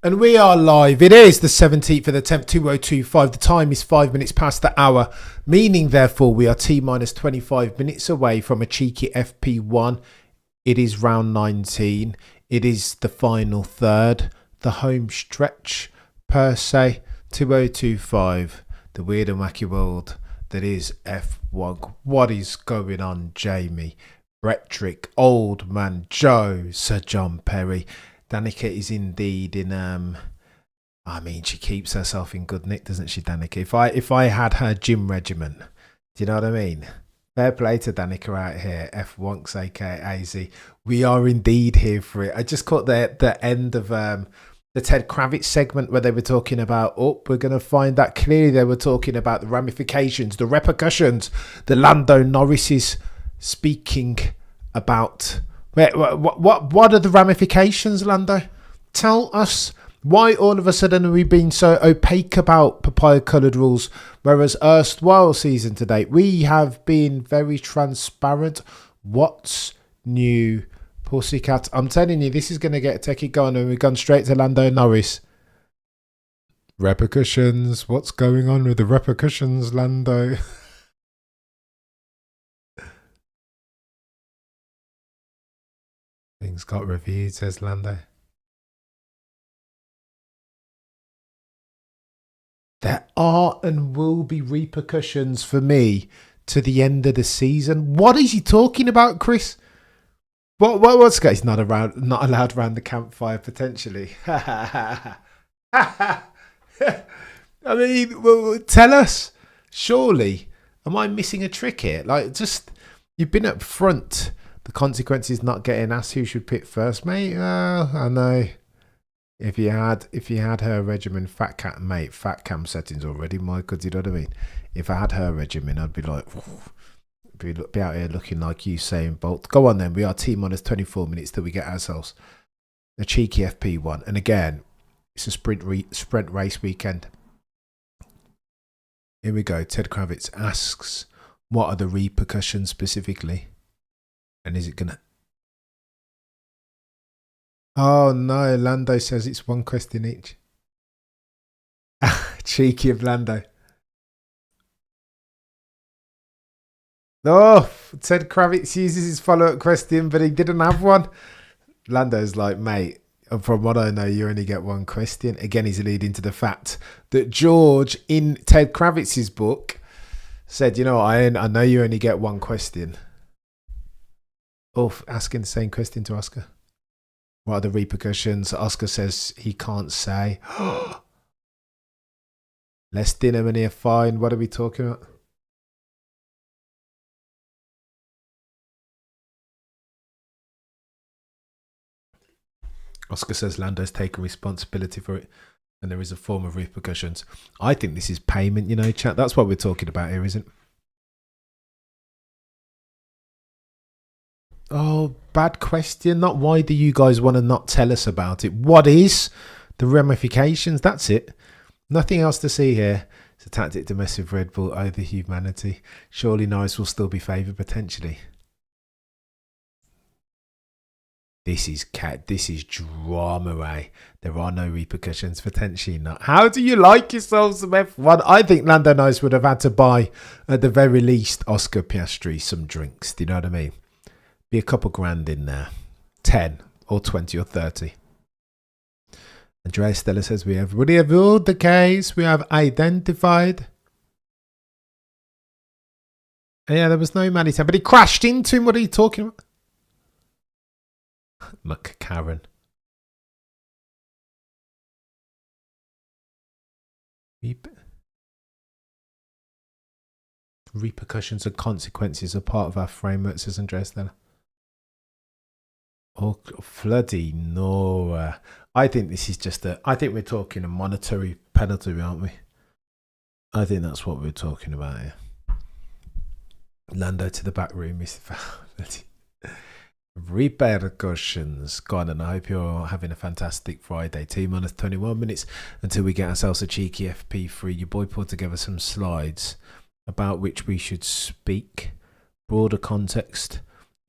And we are live. It is the 17th of the 10th, 2025. The time is 5 minutes past the hour, meaning therefore we are T minus 25 minutes away from a cheeky FP1. It is round 19. It is the final third, the home stretch per se. 2025, the weird and wacky world that is F1. What is going on, Jamie? Rhetoric, Old Man Joe, Sir John Perry. Danica is indeed in I mean, she keeps herself in good nick, doesn't she, Danica? If I had her gym regimen, do you know what I mean? Fair play to Danica out here, F1 aka AZ. We are indeed here for it. I just caught the end of the Ted Kravitz segment where they were talking about, we're going to find that clearly they were talking about the ramifications, the repercussions. The Lando Norris is speaking about. What are the ramifications, Lando? Tell us why all of a sudden are we being so opaque about papaya-coloured rules, whereas erstwhile season to date we have been very transparent. What's new, Pussycat? I'm telling you, this is going to get techie going, and we've gone straight to Lando Norris. Repercussions. What's going on with the repercussions, Lando? Things got reviewed, says Lando. There are and will be repercussions for me to the end of the season. What is he talking about, Chris? What's he's not allowed around the campfire potentially. I mean, well, tell us. Surely, am I missing a trick here? Like, just you've been up front. The consequences not getting asked who should pit first, mate. I know. If you had her regimen, fat cam settings already, Michael. Do you know what I mean? If I had her regimen, I'd be like, be out here looking like Usain Bolt. Go on then. We are T minus 24 minutes till we get ourselves a cheeky FP1. And again, it's a sprint race weekend. Here we go. Ted Kravitz asks, what are the repercussions specifically? And is it going to... Oh no, Lando says it's one question each. Cheeky of Lando. Oh, Ted Kravitz uses his follow-up question, but he didn't have one. Lando's like, mate, from what I know, you only get one question. Again, he's alluding to the fact that George, in Ted Kravitz's book, said, you know, I know you only get one question. Oh, asking the same question to Oscar. What are the repercussions? Oscar says he can't say. Less dinner money a fine. What are we talking about? Oscar says Lando's taken responsibility for it and there is a form of repercussions. I think this is payment, you know, chat. That's what we're talking about here, isn't it? Oh, bad question. Not why do you guys want to not tell us about it? What is the ramifications? That's it. Nothing else to see here. It's a tactic to mess with Red Bull over humanity. Surely Norris will still be favoured potentially. This is drama, eh? There are no repercussions, potentially not. How do you like yourselves some F1? I think Lando Norris would have had to buy, at the very least, Oscar Piastri some drinks. Do you know what I mean? Be a couple grand in there. 10 or 20 or 30. Andrea Stella says we have revealed the case. We have identified. Yeah, there was no McLaren, but he crashed into him. What are you talking about? McLaren. Repercussions and consequences are part of our framework, says Andrea Stella. Oh, bloody no. I think this is just I think we're talking a monetary penalty, aren't we? I think that's what we're talking about here. Lando to the back room. Repercussions. Go on, and I hope you're having a fantastic Friday. T minus 21 minutes until we get ourselves a cheeky FP3. Your boy put together some slides about which we should speak. Broader context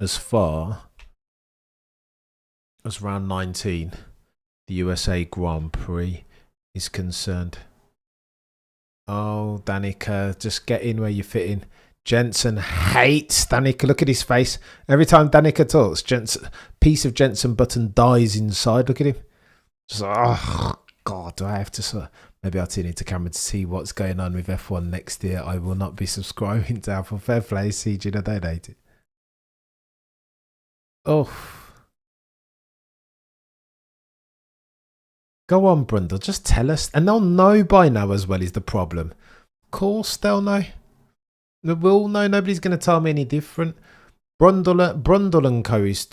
as far as round 19 the USA Grand Prix is concerned. Oh, Danica, just get in where you fit in. Jensen hates Danica. Look at his face. Every time Danica talks, piece of Jensen Button dies inside. Look at him. Just, oh, God, do I have to... Maybe I'll tune into camera to see what's going on with F1 next year. I will not be subscribing to Apple. Fair play, CG. I don't hate it. Oh. Go on, Brundle. Just tell us. And they'll know by now as well is the problem. Of course they'll know. They will know. Nobody's going to tell me any different. Brundle and Co. is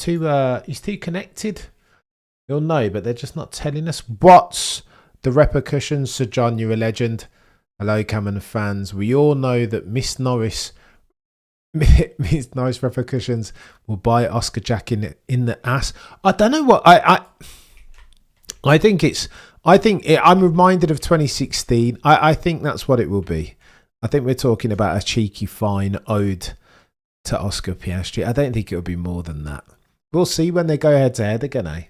he's too connected. You'll know, but they're just not telling us. What's the repercussions? Sir John, you're a legend. Hello, Cameron fans. We all know that Miss Norris repercussions will bite Oscar Jack in the ass. I don't know what I think I'm reminded of 2016. I think that's what it will be. I think we're talking about a cheeky fine ode to Oscar Piastri. I don't think it'll be more than that. We'll see when they go head to head again, eh?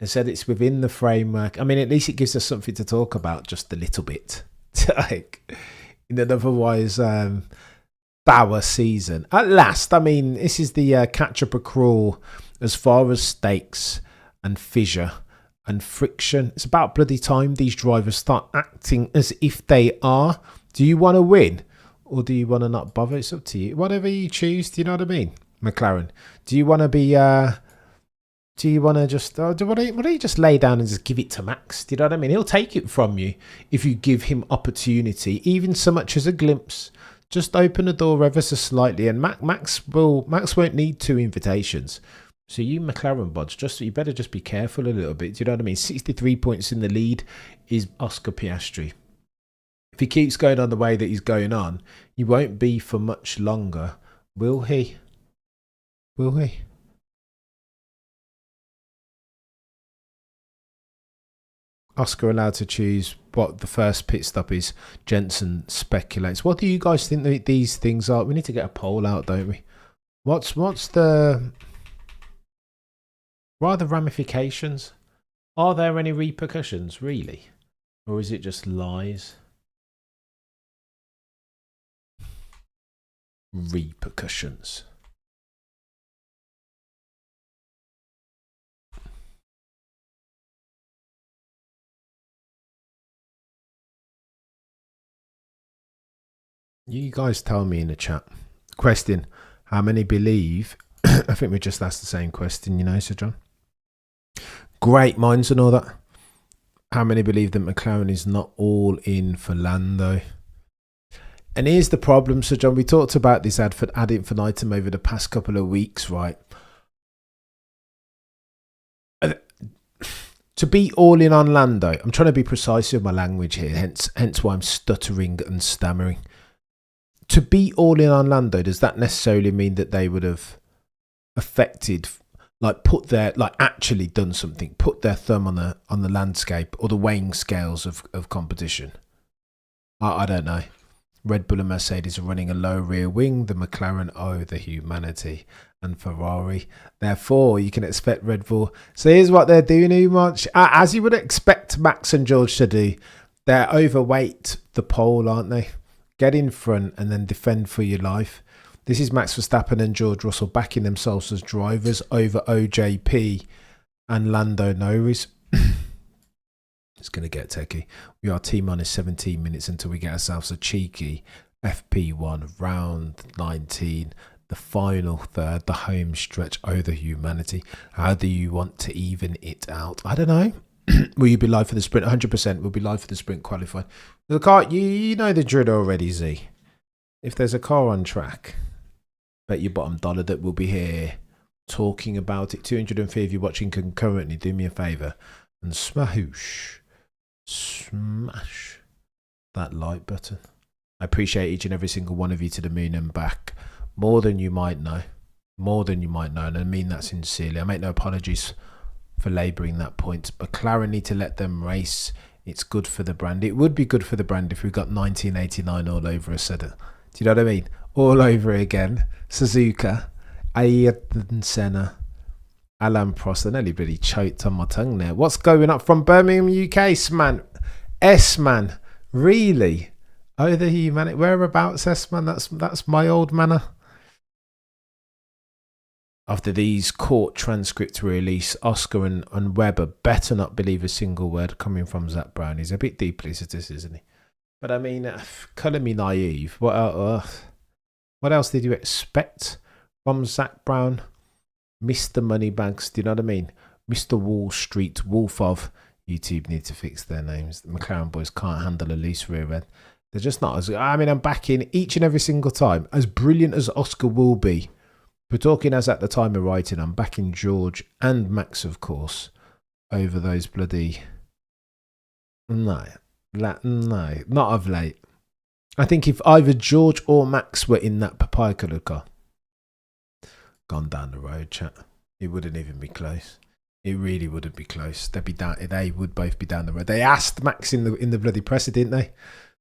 I said it's within the framework. I mean, at least it gives us something to talk about just a little bit. Like, in an otherwise Bauer season. At last, I mean, this is the catch-up accrual as far as stakes and fissure and friction. It's about bloody time these drivers start acting as if they are. Do you want to win or do you want to not bother? It's up to you. Whatever you choose, do you know what I mean? McLaren, do you want to be... do you want to just... why don't you just lay down and just give it to Max? Do you know what I mean? He'll take it from you if you give him opportunity, even so much as a glimpse. Just open the door ever so slightly, and Max won't need 2 invitations. So you McLaren bods, you better just be careful a little bit. Do you know what I mean? 63 points in the lead is Oscar Piastri. If he keeps going on the way that he's going on, he won't be for much longer, will he? Will he? Oscar allowed to choose what the first pit stop is. Jensen speculates. What do you guys think that these things are? We need to get a poll out, don't we? What's the... What are the ramifications? Are there any repercussions, really? Or is it just lies? Repercussions. You guys tell me in the chat. Question: how many believe? I think we just asked the same question, you know, Sir John. Great minds and all that. How many believe that McLaren is not all in for Lando? And here's the problem, Sir John. We talked about this ad infinitum over the past couple of weeks, right? To be all in on Lando, I'm trying to be precise with my language here, hence why I'm stuttering and stammering. To be all in on Lando, does that necessarily mean that they would have affected, actually done something, put their thumb on the landscape or the weighing scales of competition? I don't know. Red Bull and Mercedes are running a low rear wing. The McLaren, the humanity, and Ferrari. Therefore, you can expect Red Bull. So here's what they're doing, much as you would expect Max and George to do. They're overweight the pole, aren't they? Get in front and then defend for your life. This is Max Verstappen and George Russell backing themselves as drivers over OJP and Lando Norris. It's going to get techie. We are T-minus 17 minutes until we get ourselves a cheeky FP1 round 19, the final third, the home stretch. Oh, the humanity. How do you want to even it out? I don't know. Will you be live for the sprint? 100% will be live for the sprint qualifying. The car, you know the drill already, Z. If there's a car on track, bet your bottom dollar that we'll be here talking about it. 203 of you watching concurrently, do me a favour and smash that like button. I appreciate each and every single one of you to the moon and back. More than you might know. More than you might know. And I mean that sincerely. I make no apologies for labouring that point. McLaren need to let them race. It's good for the brand. It would be good for the brand if we got 1989 all over us. Do you know what I mean? All over again. Suzuka, Ayrton Senna, Alan Prost. I nearly really choked on my tongue there. What's going up from Birmingham, UK? S-Man. Really? Oh, the humanity. Whereabouts, S-Man? That's my old manor. After these court transcripts were released, Oscar and Webber better not believe a single word coming from Zach Brown. He's a bit deeply sadistic, isn't he? But I mean, colour me naive. What else did you expect from Zach Brown? Mr. Moneybags, do you know what I mean? Mr. Wall Street, Wolf of. YouTube need to fix their names. The McLaren boys can't handle a loose rear end. They're just not as... I mean, I'm backing each and every single time. As brilliant as Oscar will be, we're talking as at the time of writing, I'm backing George and Max, of course, over those bloody... No, not of late. I think if either George or Max were in that papaya coloured car, gone down the road, chat, it wouldn't even be close. It really wouldn't be close. They would both be down the road. They asked Max in the bloody presser, didn't they?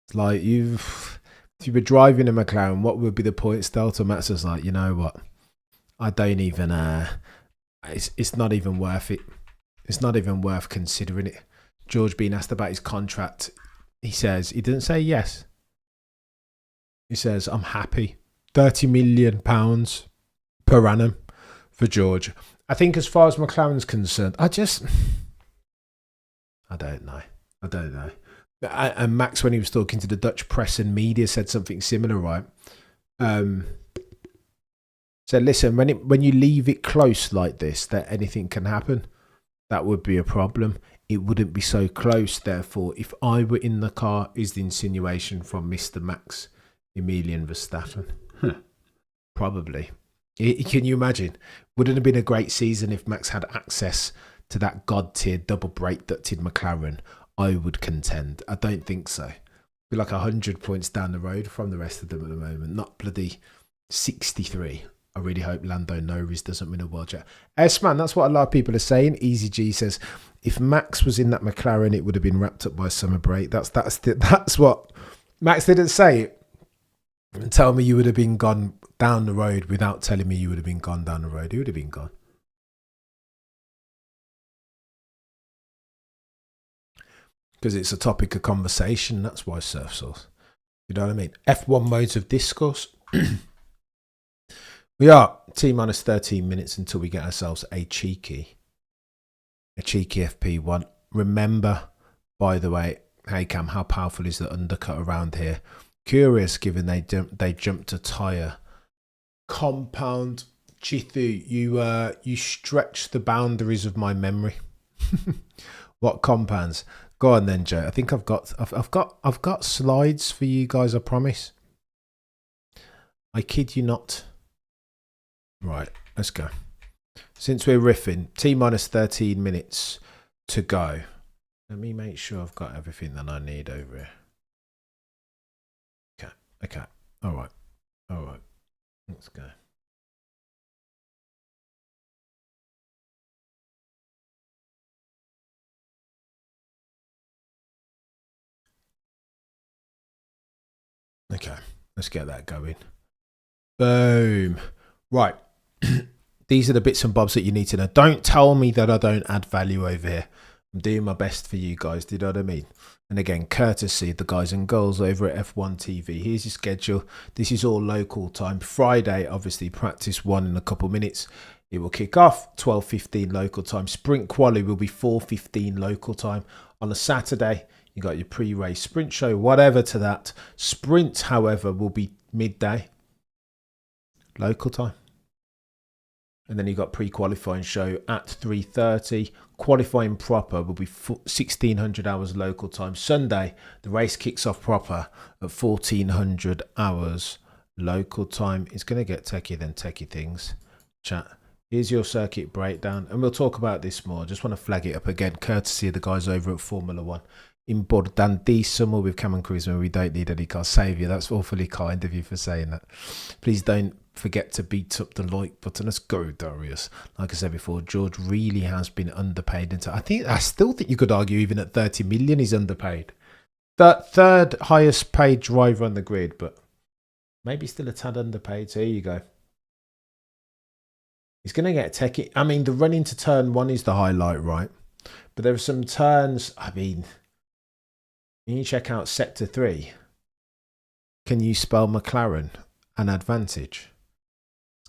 It's like, if you were driving a McLaren, what would be the points delta? Max was like, you know what? I don't even, it's not even worth it. It's not even worth considering it. George being asked about his contract, he didn't say yes. He says, I'm happy. £30 million per annum for George. I think as far as McLaren's concerned, I don't know. And Max, when he was talking to the Dutch press and media, said something similar, right? Said, listen, when you leave it close like this, that anything can happen, that would be a problem. It wouldn't be so close, therefore, if I were in the car, is the insinuation from Mr. Max Emilian Verstappen. Probably. Can you imagine? Wouldn't it have been a great season if Max had access to that god-tier double brake ducted McLaren? I would contend. I don't think so. Be like 100 points down the road from the rest of them at the moment, not bloody 63. I really hope Lando Norris doesn't win a World Cup. S-Man, that's what a lot of people are saying. Easy G says, if Max was in that McLaren, it would have been wrapped up by summer break. That's what Max didn't say it. And tell me you would have been gone down the road without telling me you would have been gone down the road. He would have been gone. Because it's a topic of conversation. That's why surf sauce. You know what I mean? F1 modes of discourse. We are T-minus 13 minutes until we get ourselves a cheeky FP1. Remember, by the way, hey Cam, how powerful is the undercut around here? Curious, given they jumped a tyre. Compound Chithu, you stretch the boundaries of my memory. What compounds? Go on then, Joe. I think I've got slides for you guys. I promise. I kid you not. Right, let's go. Since we're riffing, T-minus 13 minutes to go. Let me make sure I've got everything that I need over here. Okay. All right. Let's go. Okay, let's get that going. Boom. Right. These are the bits and bobs that you need to know. Don't tell me that I don't add value over here. I'm doing my best for you guys. Do you know what I mean? And again, courtesy the guys and girls over at F1 TV. Here's your schedule. This is all local time. Friday, obviously, practice 1 in a couple minutes. It will kick off 12:15 local time. Sprint quali will be 4:15 local time. On a Saturday, you got your pre-race sprint show, whatever to that. Sprint, however, will be midday local time. And then you got pre-qualifying show at 3:30. Qualifying proper will be 1600 hours local time. Sunday, the race kicks off proper at 1400 hours local time. It's going to get techie than techie things. Chat. Here's your circuit breakdown. And we'll talk about this more. Just want to flag it up again, courtesy of the guys over at Formula One. Importantissimo with Cameron Cruzman. We don't need any car savior. That's awfully kind of you for saying that. Please don't forget to beat up the like button. Let's go, Darius. Like I said before, George really has been underpaid. I still think you could argue even at 30 million he's underpaid. Third highest paid driver on the grid, but maybe still a tad underpaid. So here you go. He's going to get techie. I mean, the run into turn 1 is the highlight, right? But there are some turns, I mean, you check out sector 3. Can you spell McLaren an advantage?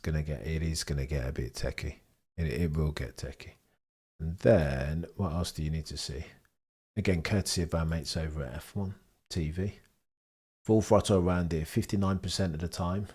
It is going to get a bit techie. It will get techie. And then, what else do you need to see? Again, courtesy of our mates over at F1 TV. Full throttle around here, 59% of the time.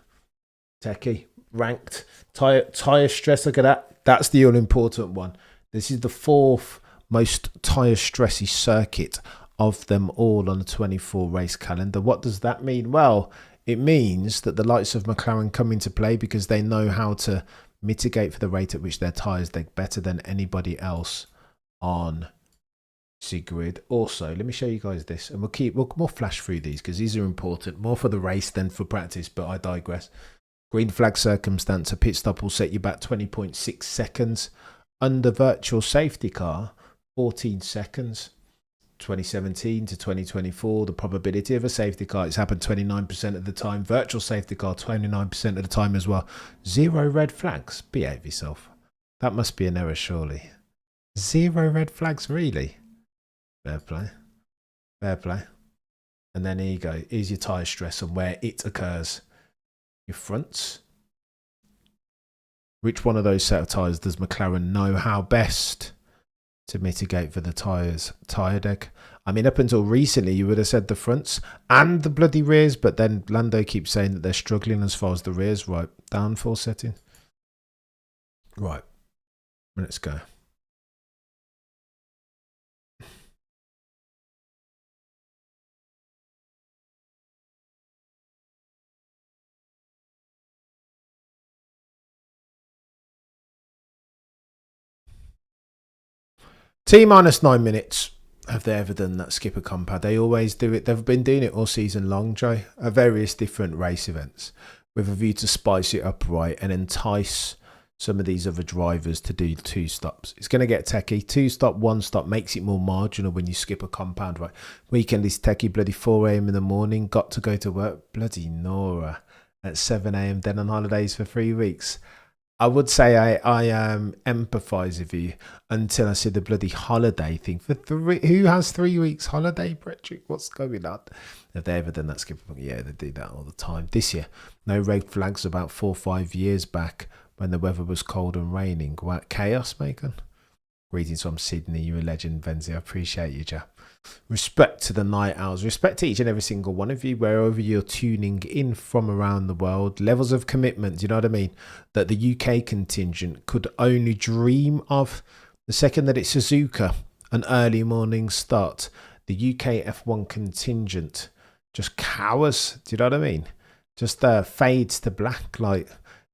Techie, ranked. Tyre stress, look at that. That's the all-important one. This is the 4th most tyre stressy circuit of them all on the 24 race calendar. What does that mean? Well, it means that the likes of McLaren come into play because they know how to mitigate for the rate at which their tyres, they're better than anybody else on Grid. Also, let me show you guys this, and we'll flash through these because these are important, more for the race than for practice, but I digress. Green flag circumstance, a pit stop will set you back 20.6 seconds. Under virtual safety car, 14 seconds. 2017 to 2024, the probability of a safety car, it's happened 29% of the time. Virtual safety car, 29% of the time as well. 0 red flags. Behave yourself. That must be an error, surely. 0 red flags, really? Fair play. Fair play. And then here you go. Here's your tyre stress and where it occurs. Your fronts. Which one of those set of tyres does McLaren know how best to mitigate for the tyre deck? I mean, up until recently, you would have said the fronts and the bloody rears, but then Lando keeps saying that they're struggling as far as the rears. Right, downforce setting. Right, let's go. T minus 9 minutes. Have they ever done that skipper compound? They always do it. They've been doing it all season long, Joe, at various different race events with a view to spice it up right and entice some of these other drivers to do 2 stops. It's going to get techie. 2 stop, 1 stop makes it more marginal when you skip a compound, right? Weekend is techie, bloody 4 a.m. in the morning. Got to go to work. Bloody Nora. At 7 a.m. then on holidays for 3 weeks. I would say I empathise with you until I see the bloody holiday thing. For 3, who has 3 weeks holiday, Patrick? What's going on? Have they ever done that skip? Yeah, they do that all the time. This year, no red flags about 4 or 5 years back when the weather was cold and raining. What chaos, Macon? Greetings from Sydney. You're a legend, Benzi. I appreciate you, Joe. Respect to the night owls. Respect to each and every single one of you, wherever you're tuning in from around the world. Levels of commitment, you know what I mean? That the UK contingent could only dream of. The second that it's Suzuka, an early morning start, the UK F1 contingent just cowers. Do you know what I mean? Just fades to black, like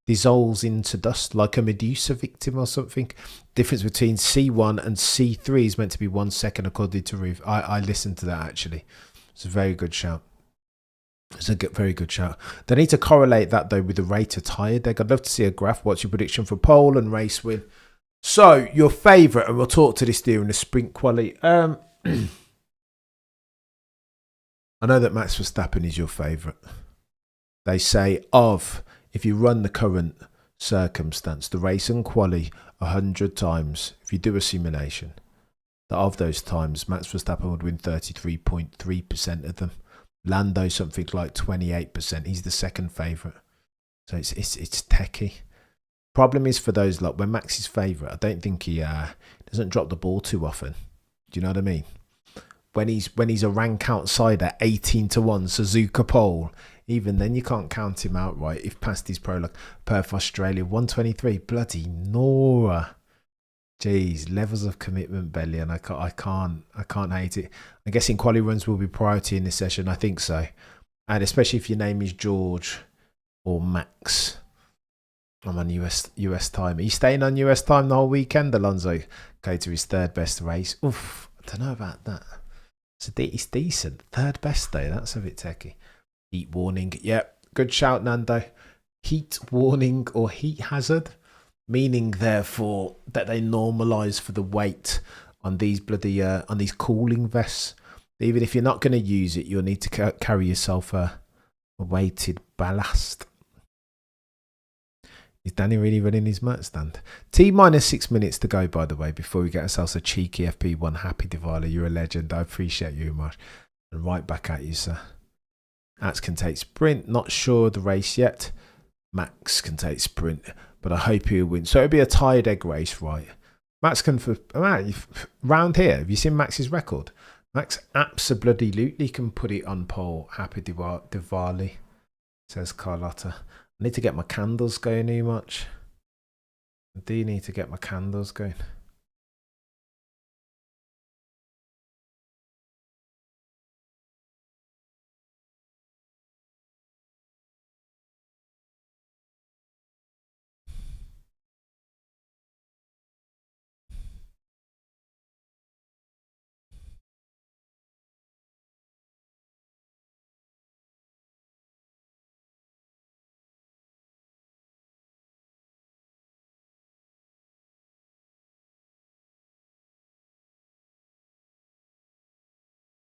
dissolves into dust, like a Medusa victim or something. Difference between C1 and C3 is meant to be 1 second according to Roof. I listened to that actually. It's a very good shout. It's a very good shout. They need to correlate that though with the rate of tyre deck. I'd love to see a graph. What's your prediction for pole and race win? So your favourite, and we'll talk to this during the sprint quali. I know that Max Verstappen is your favourite. They say if you run the current circumstance, the race and quali 100 times, if you do a simulation, that of those times, Max Verstappen would win 33.3% of them. Lando something like 28%. He's the second favourite. So it's techie. Problem is for those like when Max is favourite, I don't think he doesn't drop the ball too often. Do you know what I mean? When he's a rank outsider, 18-1 Suzuka pole, even then you can't count him out, right? If past his prologue, Perth Australia 123, bloody Nora. Jeez, levels of commitment, Belly, and I can't hate it. I'm guessing quali runs will be priority in this session. I think so, and especially if your name is George or Max. I'm on US time. Are you staying on US time the whole weekend, Alonso? Go to his 3rd best race. Oof, I don't know about that. It's decent. 3rd best day. That's a bit techie. Heat warning. Yep. Good shout, Nando. Heat warning or heat hazard. Meaning, therefore, that they normalise for the weight on these bloody on these cooling vests. Even if you're not going to use it, you'll need to carry yourself a weighted ballast. Is Danny really running his merch stand? T minus 6 minutes to go, by the way, before we get ourselves a cheeky FP1. Happy Diwali. You're a legend. I appreciate you much. And right back at you, sir. Ats can take sprint. Not sure the race yet. Max can take sprint, but I hope he'll win. So it'll be a tired egg race, right? Max can, round here, have you seen Max's record? Max absolutely can put it on pole. Happy Diwali, says Carlotta. I need to get my candles going too much. I do need to get my candles going.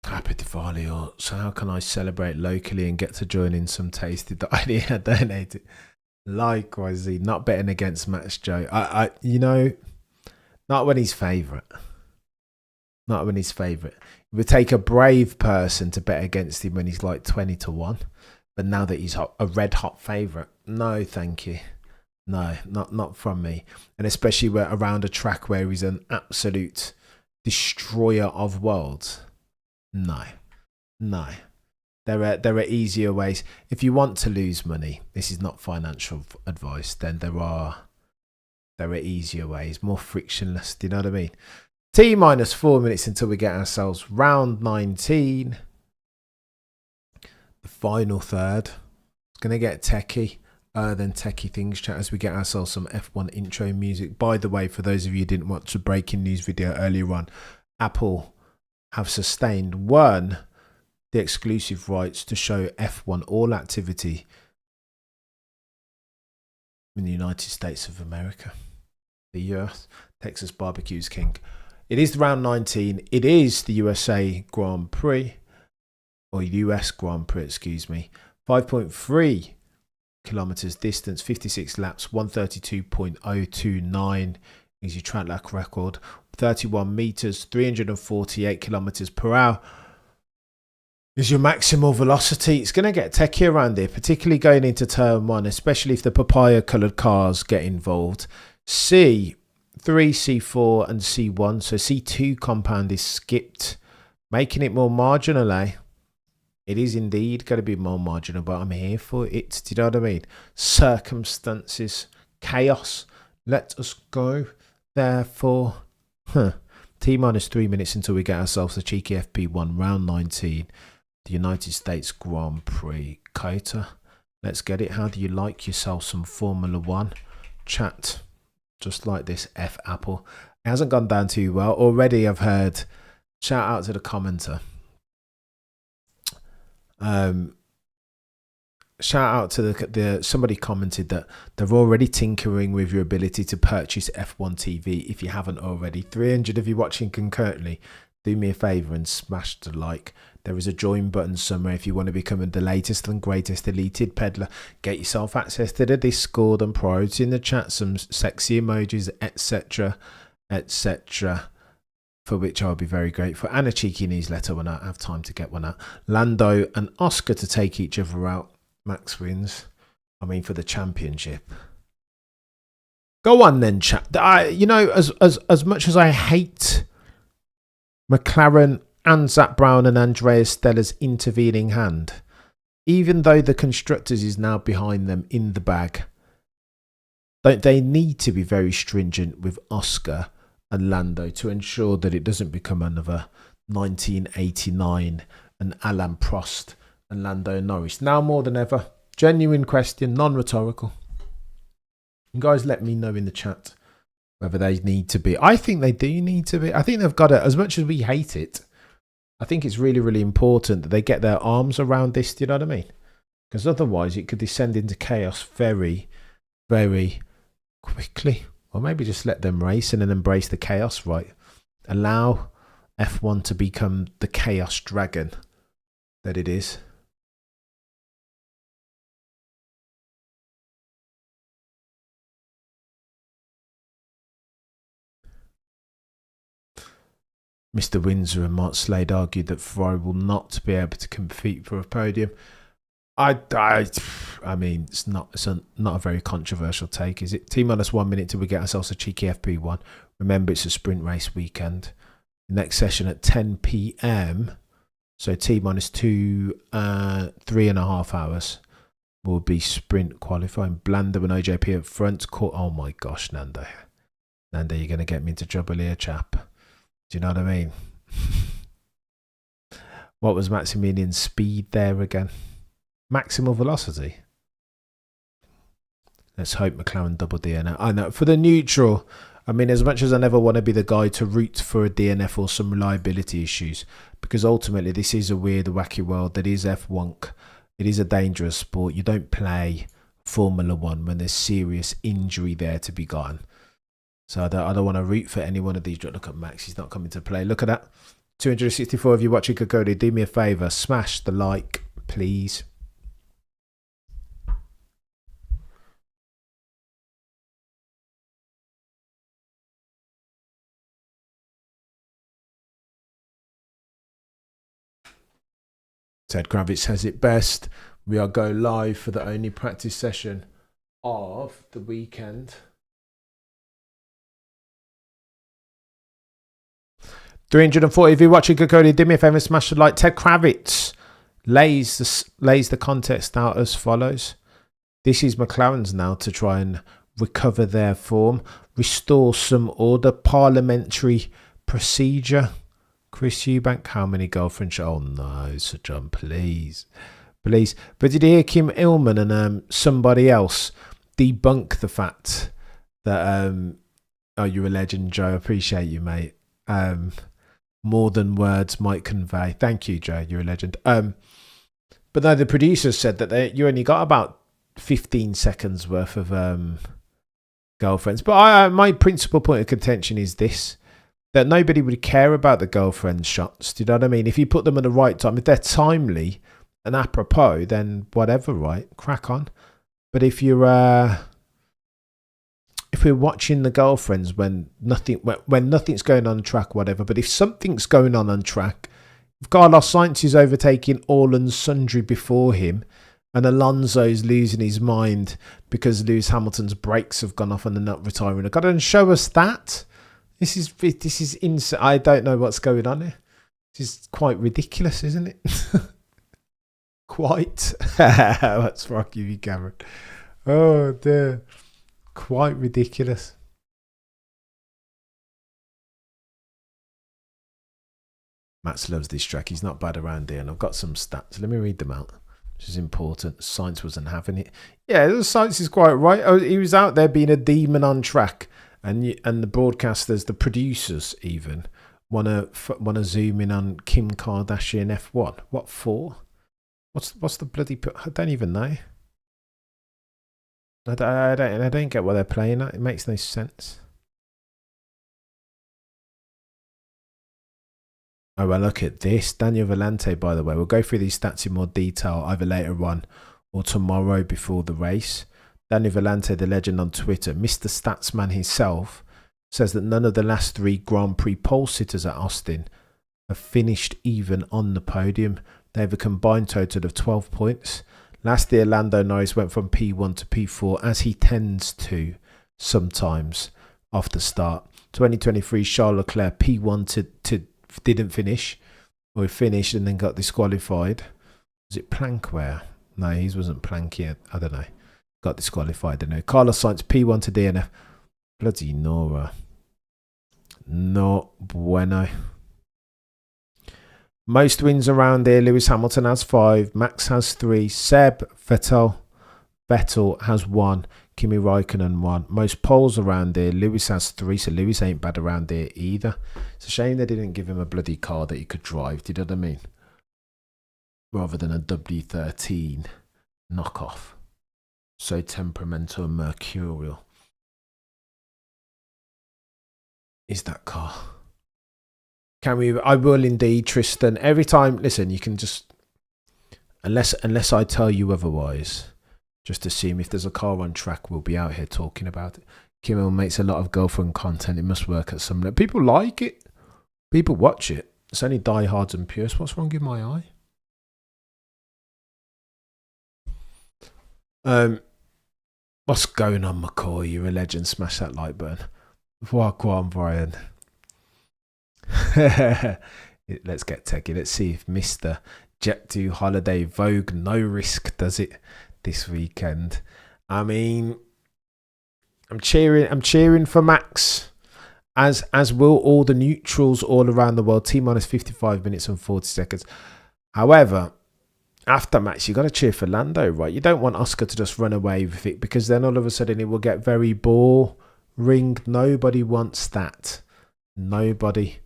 Happy Diwali. So how can I celebrate locally and get to join in some tasty idea? Donate it. Likewise, not betting against Max Joe. You know, not when he's favourite. Not when he's favourite. It would take a brave person to bet against him when he's like 20 to 1. But now that he's a red hot favourite, no, thank you. No, not from me. And especially around a track where he's an absolute destroyer of worlds. No. There are easier ways. If you want to lose money, this is not financial advice, then there are easier ways, more frictionless. Do you know what I mean? T minus 4 minutes until we get ourselves round 19. The final third. It's going to get techie. Then techie things chat as we get ourselves some F1 intro music. By the way, for those of you who didn't watch the breaking news video earlier on, Apple have sustained the exclusive rights to show F1 all activity in the United States of America. The US Texas Barbecue's king. It is round 19. It is the USA Grand Prix, or US Grand Prix, excuse me. 5.3 kilometers distance, 56 laps, 132.029 is your track lap record. 31 meters, 348 kilometers per hour is your maximal velocity. It's going to get techie around here, particularly going into turn 1, especially if the papaya coloured cars get involved. C3, C4 and C1. So C2 compound is skipped, making it more marginal, eh? It is indeed going to be more marginal, but I'm here for it. Do you know what I mean? Circumstances, chaos. Let us go. Therefore, T minus 3 minutes until we get ourselves a cheeky FP1 round 19. The United States Grand Prix COTA. Let's get it. How do you like yourself some Formula 1? Chat just like this. F Apple. It hasn't gone down too well. Already I've heard, shout out to the commenter. Shout out to the somebody commented that they're already tinkering with your ability to purchase F1 TV if you haven't already. 300 of you watching concurrently, do me a favor and smash the like. There is a join button somewhere if you want to become the latest and greatest deleted peddler. Get yourself access to the Discord and priority in the chat, some sexy emojis, etc, etc, for which I'll be very grateful, and a cheeky newsletter when I have time to get one out. Lando and Oscar to take each other out. Max wins. I mean, for the championship. Go on then, chat. You know, as much as I hate McLaren and Zach Brown and Andreas Stella's intervening hand, even though the constructors is now behind them in the bag, don't they need to be very stringent with Oscar and Lando to ensure that it doesn't become another 1989 and Alain Prost and Lando Norris? Now more than ever. Genuine question, non-rhetorical. You guys let me know in the chat whether they need to be. I think they do need to be. I think they've got to, as much as we hate it, I think it's really, really important that they get their arms around this. Do you know what I mean? Because otherwise it could descend into chaos very, very quickly. Or maybe just let them race and then embrace the chaos, right? Allow F1 to become the chaos dragon that it is. Mr. Windsor and Mark Slade argued that Ferrari will not be able to compete for a podium. I mean, it's not a very controversial take, is it? T-minus 1 minute till we get ourselves a cheeky FP1. Remember, it's a sprint race weekend. Next session at 10 p.m. So T-minus 3.5 hours will be sprint qualifying. Blanda and OJP at front. Oh my gosh, Nando. Nando, you're going to get me into trouble here, chap. Do you know what I mean? What was Maximilian's speed there again? Maximal velocity. Let's hope McLaren double DNF. I know, for the neutral, I mean, as much as I never want to be the guy to root for a DNF or some reliability issues, because ultimately this is a weird, wacky world that is F1. It is a dangerous sport. You don't play Formula 1 when there's serious injury there to be gotten. So I don't want to root for any one of these. Look at Max, he's not coming to play. Look at that. 264 of you watching COTA, do me a favour. Smash the like, please. Ted Kravitz has it best. We are go live for the only practice session of the weekend. 340 of you watching COTA, do me a favour, smash the like. Ted Kravitz lays the context out as follows. This is McLaren's now to try and recover their form, restore some order, parliamentary procedure. Chris Eubank, how many girlfriends? Oh no, Sir John, please. But did you hear Kim Illman and somebody else debunk the fact that oh, you're a legend, Joe. I appreciate you, mate. More than words might convey. Thank you, Joe. You're a legend. But no, the producers said that you only got about 15 seconds worth of girlfriends. But my principal point of contention is this: that nobody would care about the girlfriend shots. Do you know what I mean? If you put them at the right time, if they're timely and apropos, then whatever, right? Crack on. But if you're if we're watching the girlfriends when nothing's going on track, whatever. But if something's going on track, if Carlos Sainz is overtaking all and sundry before him, and Alonso's losing his mind because Lewis Hamilton's brakes have gone off and they're not retiring, God, and show us that. This is insane. I don't know what's going on here. This is quite ridiculous, isn't it? Quite. That's Rocky V. Cameron. Oh dear. Quite ridiculous. Max loves this track. He's not bad around here. And I've got some stats. Let me read them out, which is important. Sainz wasn't having it. Yeah, Sainz is quite right. Oh, he was out there being a demon on track. And the broadcasters, the producers even, want to zoom in on Kim Kardashian F1. What for? What's the bloody... I don't even know. I don't get what they're playing at. It makes no sense. Oh, well, look at this. Daniel Vellante, by the way. We'll go through these stats in more detail either later on or tomorrow before the race. Daniel Vellante, the legend on Twitter, Mr. Statsman himself, says that none of the last 3 Grand Prix pole sitters at Austin have finished even on the podium. They have a combined total of 12 points. Last year, Lando Norris went from P1 to P4, as he tends to sometimes off the start. 2023, Charles Leclerc, P1 to didn't finish, or he finished and then got disqualified. Was it Plankware? No, he wasn't Plank yet. I don't know. Got disqualified, I don't know. Carlos Sainz, P1 to DNF. Bloody Nora. No bueno. Most wins around here. Lewis Hamilton has 5. Max has 3. Seb Vettel has 1. Kimi Raikkonen 1. Most poles around here. Lewis has 3. So Lewis ain't bad around here either. It's a shame they didn't give him a bloody car that he could drive. Do you know what I mean? Rather than a W13 knockoff. So temperamental and mercurial is that car. Can we? I will indeed, Tristan. Every time, listen, you can just, unless I tell you otherwise, just assume if there's a car on track, we'll be out here talking about it. Kimmel makes a lot of girlfriend content. It must work at some level. People like it. People watch it. It's only diehards and purists. What's wrong with my eye? What's going on, McCoy? You're a legend. Smash that like button. Go on, Brian. Let's get techie. Let's see if Mr. Jet2 Holiday Vogue No Risk does it this weekend. I mean, I'm cheering for Max, as will all the neutrals all around the world. T-minus 55 minutes and 40 seconds. However, after Max, you got to cheer for Lando, right? You don't want Oscar to just run away with it, because then all of a sudden it will get very boring. Nobody wants that. Nobody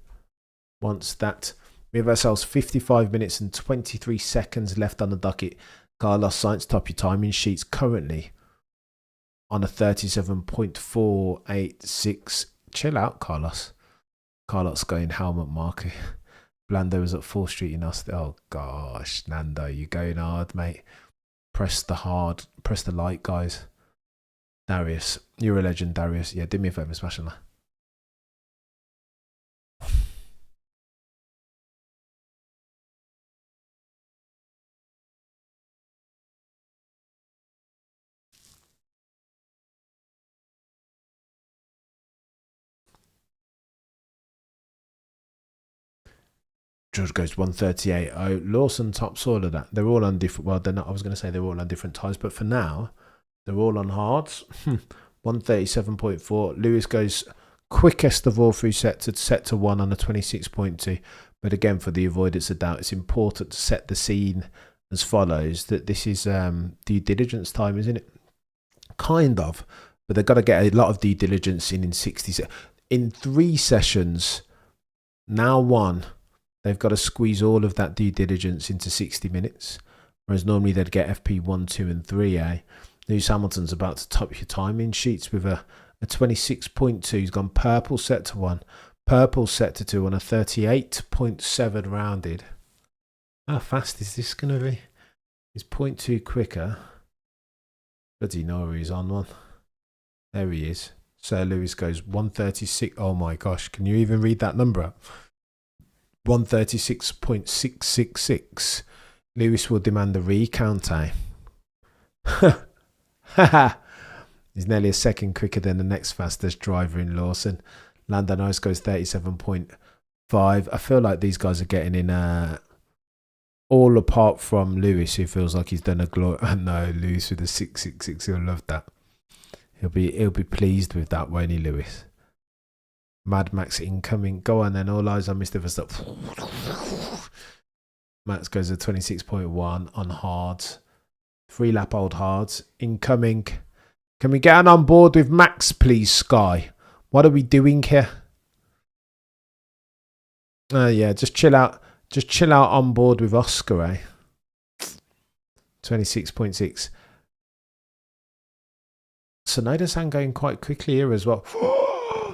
wants that. We have ourselves 55 minutes and 23 seconds left on the docket. Carlos Sainz, top your timing sheets, currently on a 37.486. Chill out, Carlos. Carlos going helmet marker. Lando was at 4th Street in Austin. Oh gosh, Nando, you going hard, mate. Press the light, guys. Darius, you're a legend, Darius. Yeah, do me a favour, smash on that. George goes 138. Oh, Lawson tops all of that. They're all on different. Well, they're not. I was going to say they're all on different tyres, but for now, they're all on hards. 137.4. Lewis goes quickest of all through set to 1 on a 26.2. But again, for the avoidance of doubt, it's important to set the scene as follows: that this is due diligence time, isn't it? Kind of, but they've got to get a lot of due diligence in 60. In 3 sessions, now 1. They've got to squeeze all of that due diligence into 60 minutes, whereas normally they'd get FP1, 2 and 3A. Lewis Hamilton's about to top your timing sheets with a 26.2. He's gone purple set to 1, purple set to 2 on a 38.7 rounded. How fast is this going to be? He's 0.2 quicker. Bloody no, he's on one. There he is. Sir Lewis goes 136. Oh my gosh, can you even read that number up? 136.666. Lewis will demand a recount, eh? He's nearly a second quicker than the next fastest driver in Lawson. Lando Norris goes 37.5. I feel like these guys are getting in all apart from Lewis, who feels like he's done a glory. No, Lewis with a 666. He'll love that. He'll be pleased with that, won't he, Lewis? Mad Max incoming. Go on then. All eyes on Mr. Verstappen. Max goes at 26.1 on hards. 3 lap old hards. Incoming. Can we get on board with Max, please, Sky? What are we doing here? Yeah, just chill out. Just chill out on board with Oscar, eh? 26.6. Sonoda-san going quite quickly here as well.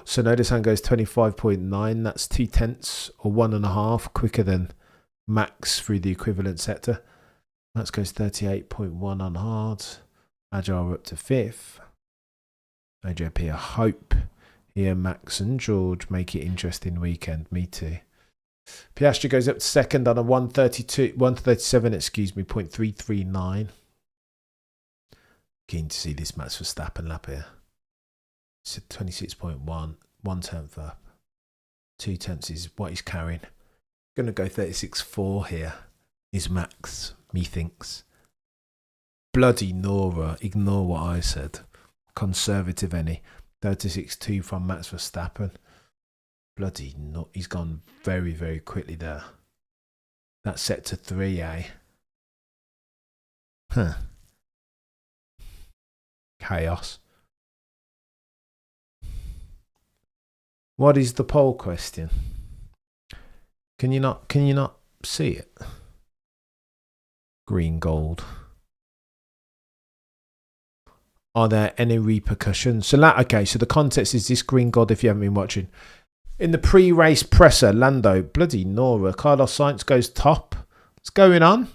Sonoda-san goes 25.9. That's 0.2 or 1.5 quicker than Max through the equivalent sector. Max goes 38.1 on hards. Agile up to 5th. AJP, I hope here Max and George make it interesting weekend. Me too. Piastri goes up to 2nd on a 137, excuse me, 0.339. Keen to see this Max Verstappen lap here. It's 26.1, 1/10 up. 0.2 is what he's carrying. Going to go 36.4 here. Is Max, methinks. Bloody Nora, ignore what I said. Conservative any. 36.2 from Max Verstappen. Bloody no, he's gone very, very quickly there. That's set to 3A. Huh. Chaos. What is the poll question? Can you not see it? Green gold. Are there any repercussions? So okay, so the context is this green gold if you haven't been watching. In the pre-race presser, Lando, bloody Nora, Carlos Sainz goes top. What's going on?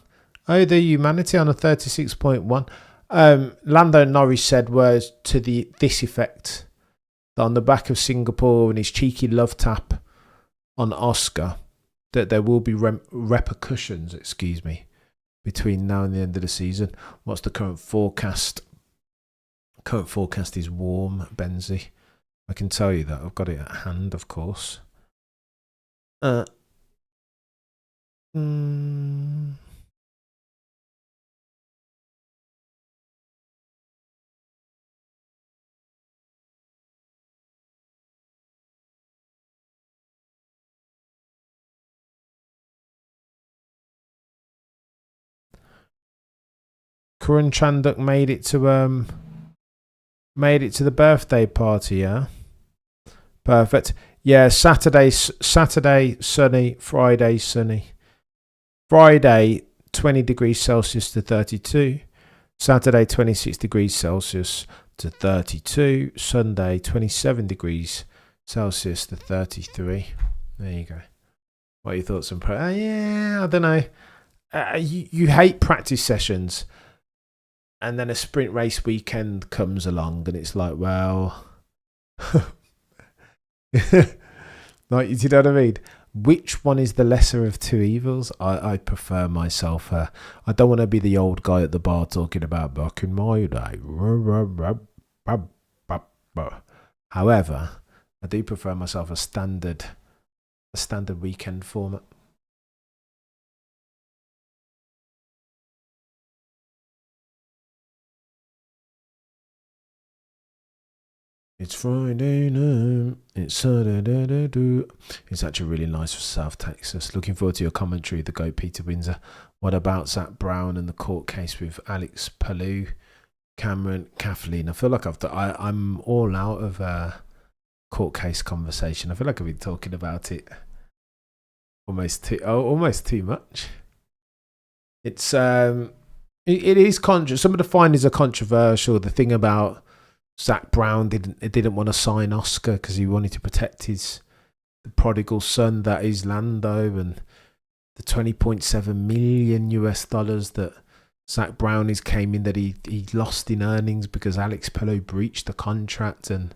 Oh, the humanity on a 36.1. Lando Norris said words to this effect. On the back of Singapore and his cheeky love tap on Oscar that there will be repercussions, between now and the end of the season. What's the current forecast? Current forecast is warm, Benzie. I can tell you that. I've got it at hand, of course. Karun Chanduk made it to the birthday party, yeah? Perfect. Yeah, Saturday sunny, Friday sunny. Friday 20 degrees Celsius to 32. Saturday 26 degrees Celsius to 32. Sunday 27 degrees Celsius to 33. There you go. What are your thoughts on yeah, I don't know. You hate practice sessions, and then a sprint race weekend comes along, and it's like, well, like, you know what I mean? Which one is the lesser of two evils? I prefer myself. I don't want to be the old guy at the bar talking about back in my day. However, I do prefer myself a standard weekend format. It's Friday night. It's Saturday. It's actually really nice for South Texas. Looking forward to your commentary, the GOAT Peter Windsor. What about Zach Brown and the court case with Alex Palou, Cameron, Kathleen? I feel like I'm all out of court case conversation. I feel like I've been talking about it almost too much. It's it is some of the findings are controversial. The thing about Zach Brown didn't want to sign Oscar because he wanted to protect the prodigal son that is Lando, and the $20.7 million that Zach Brown came in that he lost in earnings because Alex Palou breached the contract, and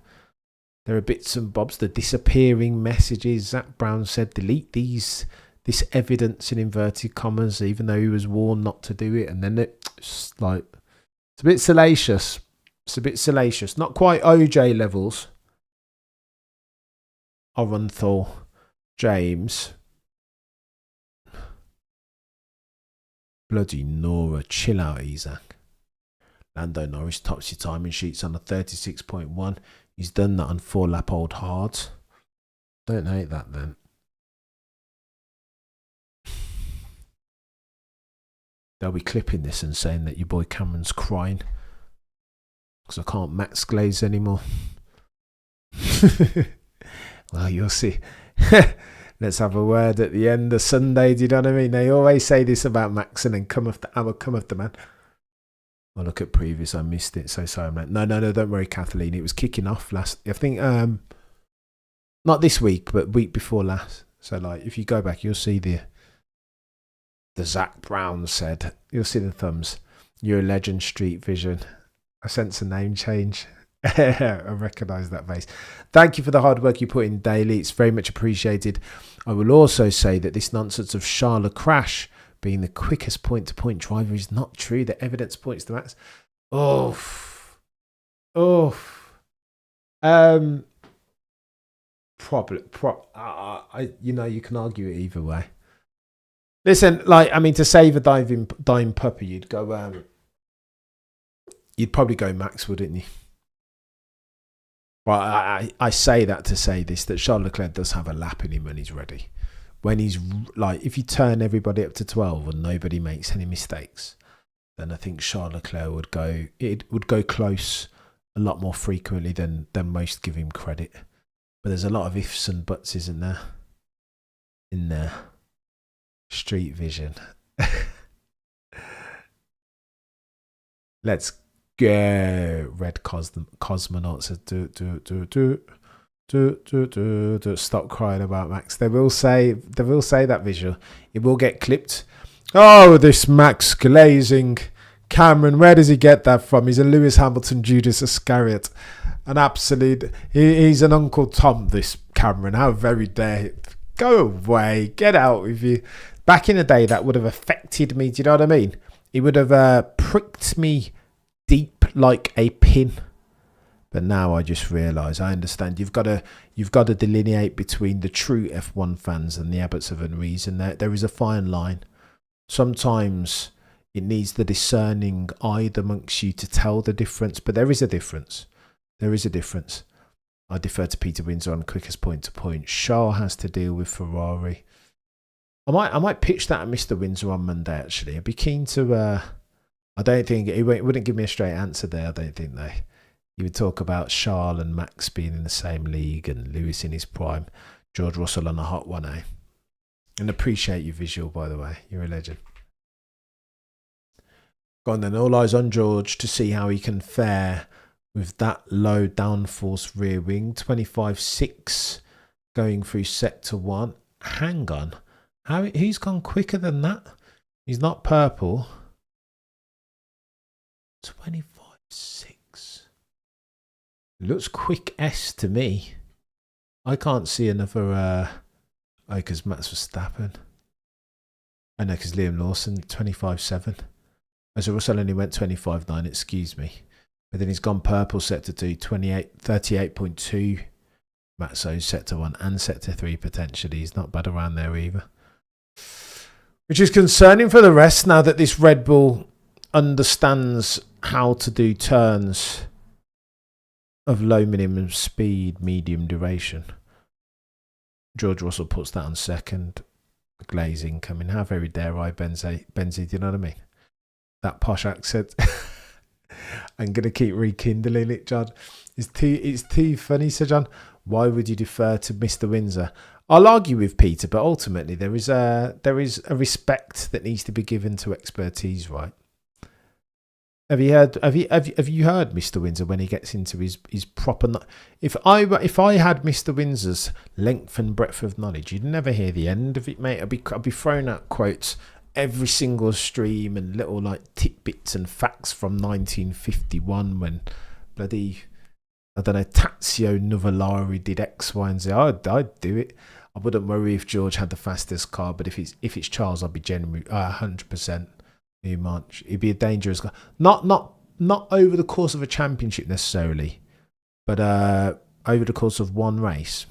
there are bits and bobs, the disappearing messages. Zach Brown said delete this evidence in inverted commas, even though he was warned not to do it, and then it's a bit salacious. It's a bit salacious. Not quite OJ levels. Orenthal James. Bloody Nora. Chill out, Isaac. Lando Norris tops your timing sheets on a 36.1. He's done that on 4-lap old hards. Don't hate that then. They'll be clipping this and saying that your boy Cameron's crying because I can't max glaze anymore. Well, you'll see. Let's have a word at the end of Sunday. Do you know what I mean? They always say this about Max and then come off the man. I look at previous. I missed it. So sorry, man. No. Don't worry, Kathleen. It was kicking off last. I think not this week, but week before last. So if you go back, you'll see the Zach Brown said. You'll see the thumbs. You're a legend, Street Vision. I sense a name change. I recognise that face. Thank you for the hard work you put in daily. It's very much appreciated. I will also say that this nonsense of Charles Leclerc being the quickest point-to-point driver is not true. The evidence points to Max. You can argue it either way. Listen, to save a dying puppy, you'd go. You'd probably go Max, wouldn't you? Well, I say that to say this, that Charles Leclerc does have a lap in him when he's ready. When he's if you turn everybody up to 12 and nobody makes any mistakes, then I think Charles Leclerc would go close a lot more frequently than most give him credit. But there's a lot of ifs and buts, isn't there? In there. Street Vision. Let's go. Red Cosmonaut says do. Stop crying about Max. They will say that visual. It will get clipped. Oh, this Max glazing. Cameron, where does he get that from? He's a Lewis Hamilton, Judas Iscariot. An absolute. He's an Uncle Tom, this Cameron. How very dare Go away. Get out with you. Back in the day, that would have affected me. Do you know what I mean? It would have pricked me deep like a pin. But now I just realise, I understand. You've got to delineate between the true F1 fans and the abbots of unreason. There is a fine line. Sometimes it needs the discerning eye amongst you to tell the difference. But there is a difference. There is a difference. I defer to Peter Windsor on quickest point to point. Charles has to deal with Ferrari. I might pitch that at Mr. Windsor on Monday. Actually, I'd be keen to. I don't think he wouldn't give me a straight answer there. I don't think they. He would talk about Charles and Max being in the same league and Lewis in his prime. George Russell on a hot one, eh? And appreciate your visual, by the way. You're a legend. Go on then. All eyes on George to see how he can fare with that low downforce rear wing. 25.6 going through sector 1. Hang on. Who's gone quicker than that? He's not purple. 25.6. Looks quick S to me. I can't see another. Because Max Verstappen. I know, because Liam Lawson 25.7. As Russell only went 25.9. Excuse me. But then he's gone purple sector 2, 38.2. Matzo's sector 1 and sector 3 potentially. He's not bad around there either. Which is concerning for the rest now that this Red Bull understands how to do turns of low minimum speed, medium duration. George Russell puts that on second. Glazing coming. How very dare I, Benzie, do you know what I mean? That posh accent. I'm going to keep rekindling it, John. It's too funny, Sir John. Why would you defer to Mr. Windsor? I'll argue with Peter, but ultimately there is a respect that needs to be given to expertise, right? Have you heard Mr. Windsor when he gets into his proper? If I had Mr. Windsor's length and breadth of knowledge, you'd never hear the end of it, mate. I'd be throwing out quotes every single stream and little like tidbits and facts from 1951 when bloody, I don't know, Tazio Nuvolari did X, Y, and Z. I'd do it. I wouldn't worry if George had the fastest car, but if it's Charles, I'd be genuinely 100%. Too much. It'd be a dangerous car. Not over the course of a championship necessarily, but over the course of one race.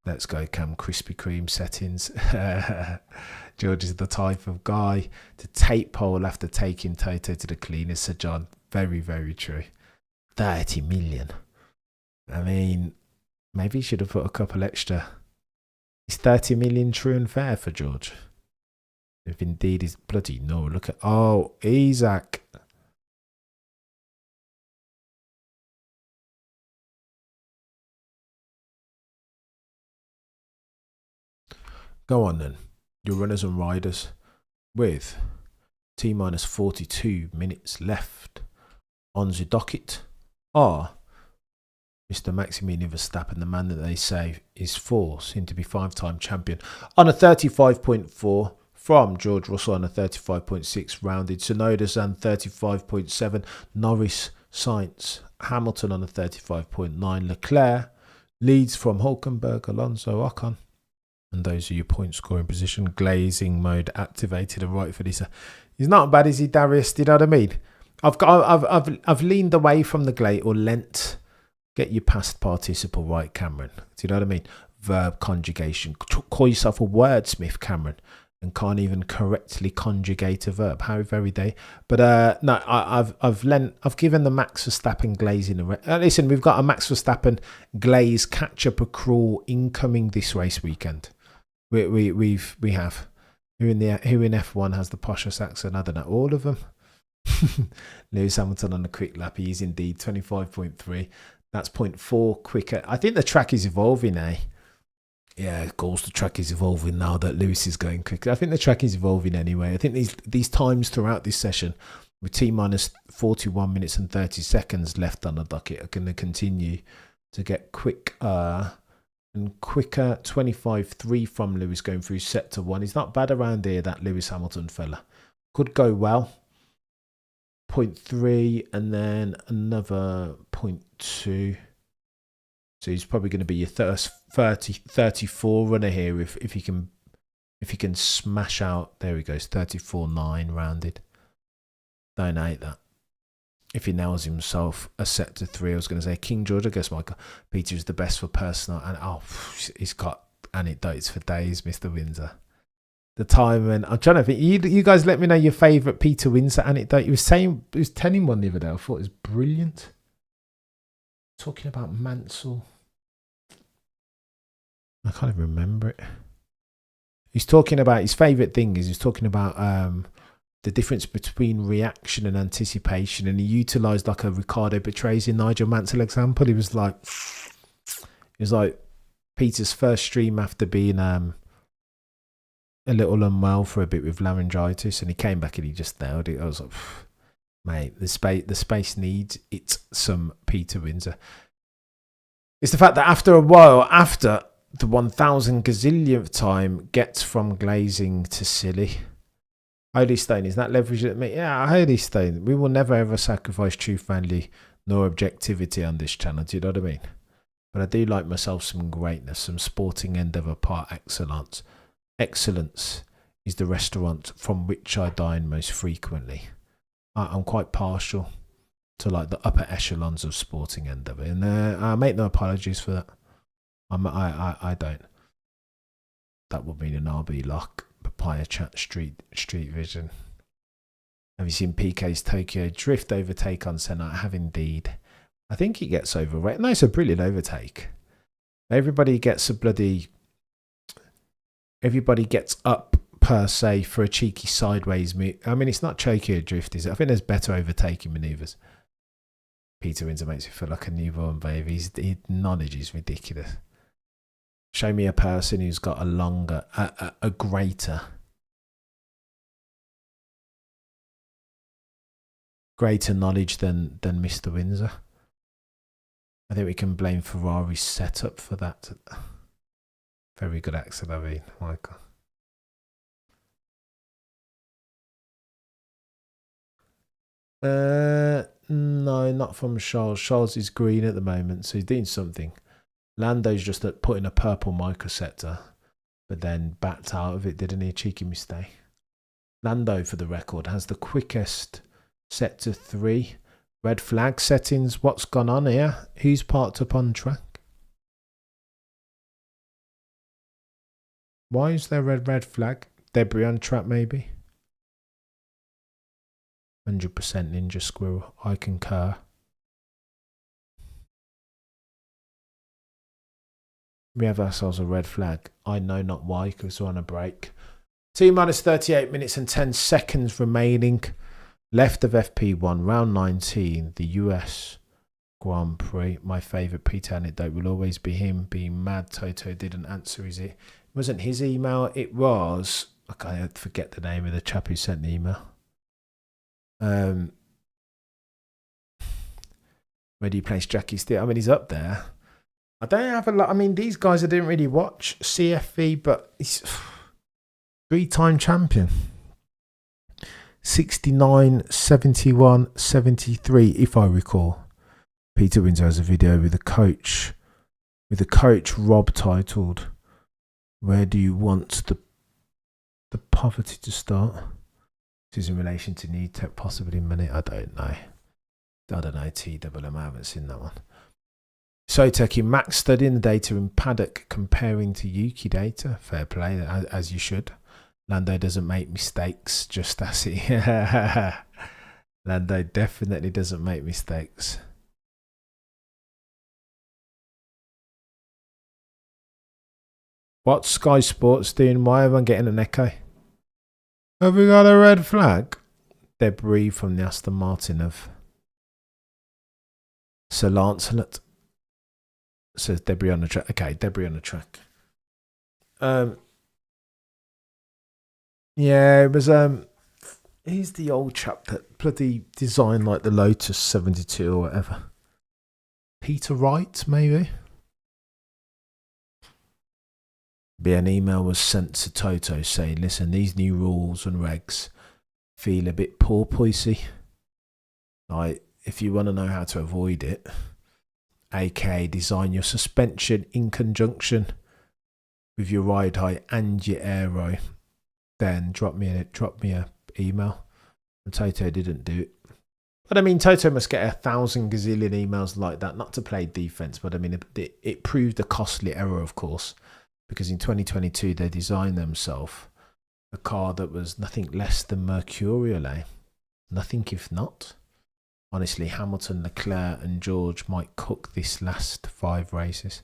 Let's go, Cam. Krispy Kreme settings. George is the type of guy to take pole after taking Toto to the cleaners, Sir John. Very, very true. 30 million. I mean, maybe he should have put a couple extra. Is 30 million true and fair for George? If indeed is bloody no. Look at, oh, Isaac. Go on then. Your runners and riders with T-minus 42 minutes left on the docket are Mr. Maximilian Verstappen, the man that they say is soon to be 5-time champion, on a 35.4 from George Russell on a 35.6 rounded. Tsunoda's on 35.7. Norris, Sainz, Hamilton on a 35.9. Leclerc leads from Hulkenberg, Alonso, Ocon. And those are your point scoring position. Glazing mode activated and right for this. He's not bad, is he, Darius? Do you know what I mean? I've leaned away from the glaze or lent. Get your past participle right, Cameron. Do you know what I mean? Verb conjugation. Call yourself a wordsmith, Cameron, and can't even correctly conjugate a verb. How very day. But no, I've given the Max Verstappen glazing a listen, we've got a Max Verstappen glaze catch up accrual incoming this race weekend. We have. Who in F1 has the poshest accent? I don't know. All of them. Lewis Hamilton on a quick lap. He is indeed 25.3. That's 0.4 quicker. I think the track is evolving, eh? Yeah, of course the track is evolving now that Lewis is going quicker. I think the track is evolving anyway. I think these times throughout this session with T-minus 41 minutes and 30 seconds left on the docket are going to continue to get quicker and quicker. 25.3 from Lewis going through sector 1. He's not bad around here, that Lewis Hamilton fella. Could go well. 0.3 and then another 0.2. So he's probably going to be your 34 runner here if he can smash out. There he goes, 34.9 rounded. Don't hate that. If he nails himself a set to 3, I was going to say King George. I guess Michael Peter is the best for personal, and he's got anecdotes for days, Mr. Windsor. The time when I'm trying to think, you guys let me know your favourite Peter Windsor anecdote. He was telling one the other day. I thought it was brilliant. Talking about Mansell. I can't even remember it. He's talking about his favourite thing is he's talking about the difference between reaction and anticipation, and he utilised like a Ricardo Patrese Nigel Mansell example. He was like Peter's first stream after being a little unwell for a bit with laryngitis, and he came back and he just nailed it. I was like, mate, the space needs it. Some Peter Windsor. It's the fact that after a while, after the 1,000 gazillionth time, gets from glazing to silly. Holy Stone, is that leverage at me? Yeah, Holy Stone. We will never ever sacrifice truth, value, nor objectivity on this channel. Do you know what I mean? But I do like myself some greatness, some sporting endeavour par excellence. Excellence is the restaurant from which I dine most frequently. I'm quite partial to like the upper echelons of sporting endeavour, and I make no apologies for that. I don't. That would mean an RB lock, papaya chat, street vision. Have you seen PK's Tokyo Drift overtake on Senna? I have indeed. I think he gets overrated. No, it's a brilliant overtake. Everybody gets up per se for a cheeky sideways move. I mean, it's not Tokyo Drift, is it? I think there's better overtaking manoeuvres. Peter Windsor makes me feel like a newborn baby. His knowledge is ridiculous. Show me a person who's got a longer, a greater knowledge than Mr. Windsor. I think we can blame Ferrari's setup for that. Very good accent, I mean, Michael. No, not from Charles. Charles is green at the moment, so he's doing something. Lando's just putting a purple microsector, but then backed out of it, didn't he? A cheeky mistake. Lando, for the record, has the quickest set to 3. Red flag settings. What's gone on here? Who's parked up on track? Why is there red flag? Debris on track, maybe? 100% Ninja Squirrel. I concur. We have ourselves a red flag. I know not why, because we're on a break. T-minus 38 minutes and 10 seconds remaining. Left of FP1, round 19, the US Grand Prix. My favourite Peter anecdote will always be him being mad Toto didn't answer it wasn't his email, it was... I forget the name of the chap who sent the email. Where do you place Jackie Steele? I mean, he's up there. I don't have a lot. I mean, these guys I didn't really watch CFV, but he's 3-time champion. 69, 71, 73, if I recall. Peter Windsor has a video with the coach Rob titled, "Where do you want the poverty to start?" This is in relation to New Tech, possibly money. I don't know. TWM, I haven't seen that one. So taking Max studying the data in paddock, comparing to Yuki data. Fair play, as you should. Lando doesn't make mistakes, just as he. Lando definitely doesn't make mistakes. What's Sky Sports doing? Why am I getting an echo? Have we got a red flag? Debris from the Aston Martin of Sir Lancelot. Says debris on the track. Okay, debris on the track. Yeah, it was he's the old chap that bloody designed like the Lotus 72 or whatever. Peter Wright, maybe. But an email was sent to Toto saying, listen, these new rules and regs feel a bit porpoisey. Like, if you want to know how to avoid it, aka design your suspension in conjunction with your ride height and your aero, then drop me a email. And Toto didn't do it. But I mean, Toto must get 1,000 gazillion emails like that, not to play defense, but I mean, it proved a costly error, of course, because in 2022 they designed themselves a car that was nothing less than mercurial, eh? Nothing if not. Honestly, Hamilton, Leclerc and George might cook this last 5 races.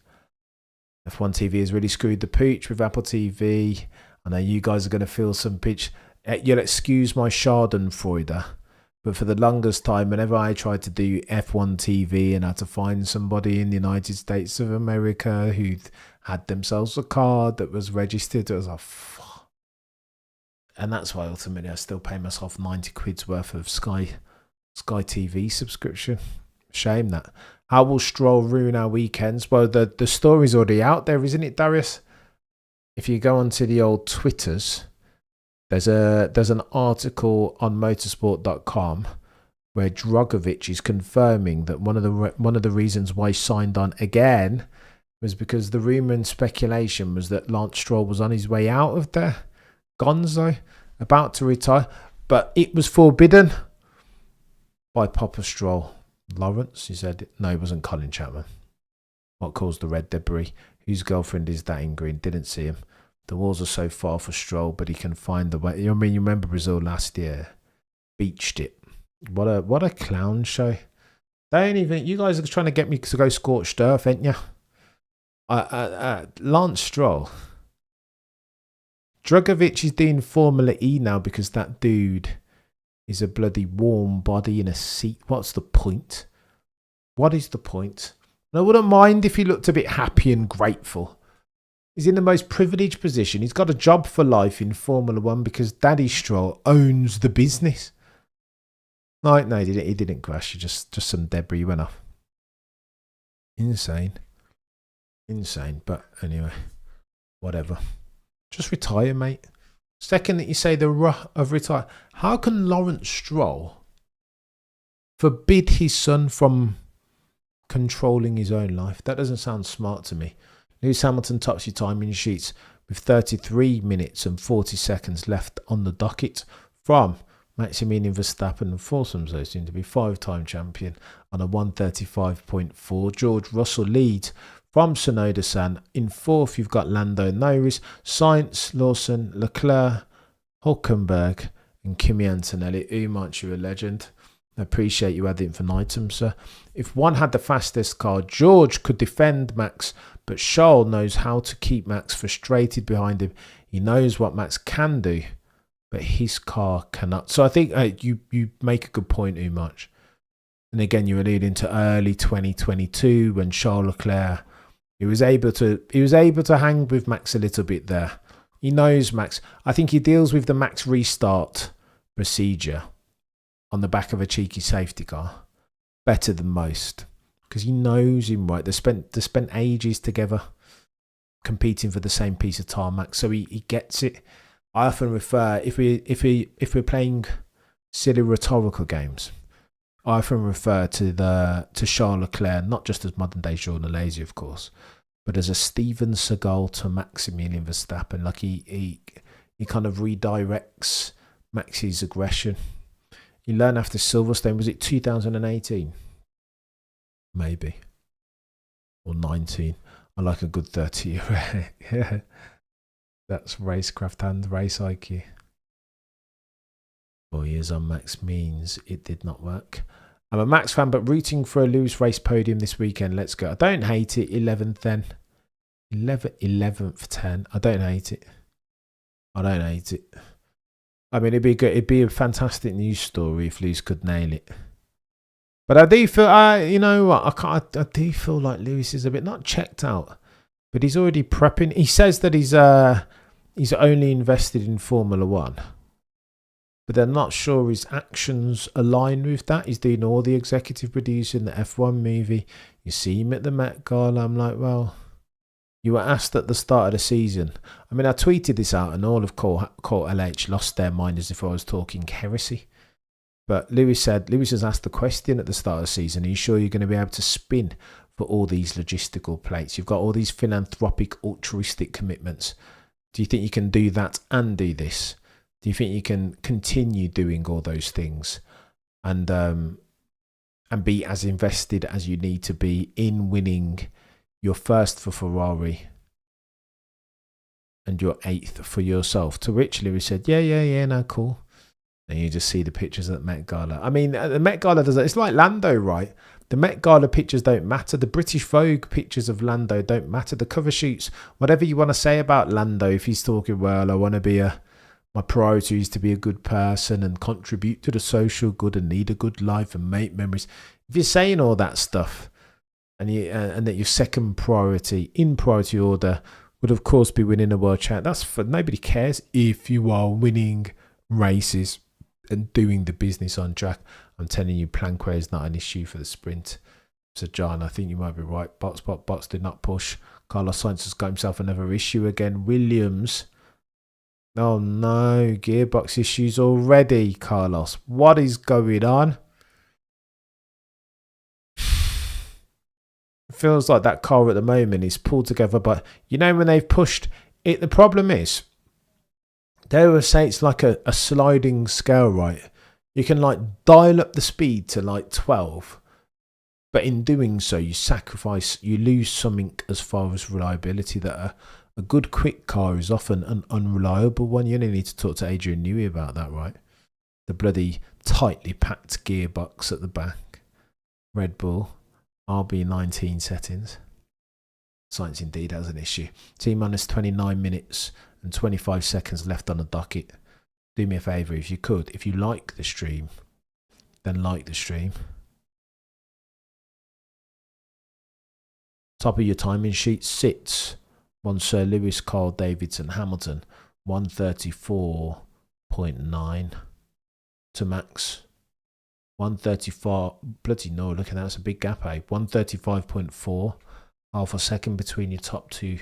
F1 TV has really screwed the pooch with Apple TV. I know you guys are going to feel some pitch. You'll excuse my schadenfreude, but for the longest time, whenever I tried to do F1 TV and had to find somebody in the United States of America who had themselves a car that was registered, it was like, fuck. And that's why ultimately I still pay myself 90 quid's worth of Sky TV subscription. Shame that. How will Stroll ruin our weekends? Well, the story's already out there, isn't it, Darius? If you go onto the old Twitters, there's an article on motorsport.com where Drogovic is confirming that one of the reasons why he signed on again was because the rumour and speculation was that Lance Stroll was on his way out of there, gonzo, about to retire, but it was forbidden by Papa Stroll. Lawrence, he said, no, it wasn't Colin Chapman. What caused the red debris? Whose girlfriend is that in green? Didn't see him. The walls are so far for Stroll, but he can find the way. I mean, you remember Brazil last year? Beached it. What a clown show. They ain't even. You guys are trying to get me to go scorched earth, ain't you? Lance Stroll. Drogovic is doing Formula E now because that dude is a bloody warm body in a seat. What's the point? What is the point? And I wouldn't mind if he looked a bit happy and grateful. He's in the most privileged position. He's got a job for life in Formula One because Daddy Stroll owns the business. No, he didn't crash. Just some debris went off. Insane. But anyway, whatever. Just retire, mate. Second that you say the ruh of retire, how can Lawrence Stroll forbid his son from controlling his own life? That doesn't sound smart to me. Lewis Hamilton tops your timing sheets with 33 minutes and 40 seconds left on the docket from Maximilian Verstappen and foursomes, though, soon to be 5-time champion on a 135.4. George Russell leads from Sonoda-san. In 4th, you've got Lando Norris, Sainz, Lawson, Leclerc, Hulkenberg and Kimi Antonelli. Umar, you're a legend. I appreciate you ad infinitum, sir. If one had the fastest car, George could defend Max, but Charles knows how to keep Max frustrated behind him. He knows what Max can do, but his car cannot. So I think you make a good point, Umar. And again, you alluded into early 2022 when Charles Leclerc, he was able to hang with Max a little bit there. He knows Max. I think he deals with the Max restart procedure on the back of a cheeky safety car better than most because he knows him, right? They spent ages together competing for the same piece of tarmac, so he gets it. I often refer, if we're playing silly rhetorical games, I often refer to Charles Leclerc not just as modern day Jordan Lazy, of course, but as a Steven Seagal to Maximilian Verstappen. Like he kind of redirects Max's aggression. You learn after Silverstone, was it 2018? Maybe. Or 19. I like a good 30-year. Yeah. That's racecraft and race IQ. 4 years on Max means it did not work. I'm a Max fan, but rooting for a Lewis race podium this weekend. Let's go. I don't hate it. 11th then. 11th 10. I don't hate it. I mean, it'd be good. It'd be a fantastic news story if Lewis could nail it. But I do feel, you know what? I do feel like Lewis is a bit not checked out, but he's already prepping. He says that he's only invested in Formula One, but they're not sure his actions align with that. He's doing all the executive producing the F1 movie. You see him at the Met Gala. I'm like, well, you were asked at the start of the season. I mean, I tweeted this out and all of Court LH lost their mind as if I was talking heresy. But Lewis has asked the question at the start of the season, are you sure you're going to be able to spin for all these logistical plates. You've got all these philanthropic, altruistic commitments. Do you think you can do that and do this? Do you think you can continue doing all those things and be as invested as you need to be in winning your first for Ferrari and your 8th for yourself? To which Lewis said, yeah, no, cool. And you just see the pictures at the Met Gala. I mean, the Met Gala does that. It's like Lando, right? The Met Gala pictures don't matter. The British Vogue pictures of Lando don't matter. The cover shoots, whatever you want to say about Lando, if he's talking, well, I want to be my priority is to be a good person and contribute to the social good and lead a good life and make memories. If you're saying all that stuff and that your second priority in priority order would of course be winning a world champ, that's for nobody cares if you are winning races and doing the business on track. I'm telling you, plankway is not an issue for the sprint. So John, I think you might be right. Box did not push. Carlos Sainz has got himself another issue again. Williams. Oh no, gearbox issues already, Carlos. What is going on? It feels like that car at the moment is pulled together, but you know when they've pushed it, the problem is, they will say it's like a sliding scale, right? You can like dial up the speed to like 12, but in doing so, you lose something as far as reliability. That a good quick car is often an unreliable one. You only need to talk to Adrian Newey about that, right? The bloody tightly packed gearbox at the back. Red Bull, RB19 settings. Science indeed has an issue. T-minus 29 minutes and 25 seconds left on the docket. Do me a favour if you could. If you like the stream, then like the stream. Top of your timing sheet sits one Sir Lewis, Carl Davidson, Hamilton, 134.9 to Max. 134, bloody no, look at that, it's a big gap, eh? 135.4, half a second between your top two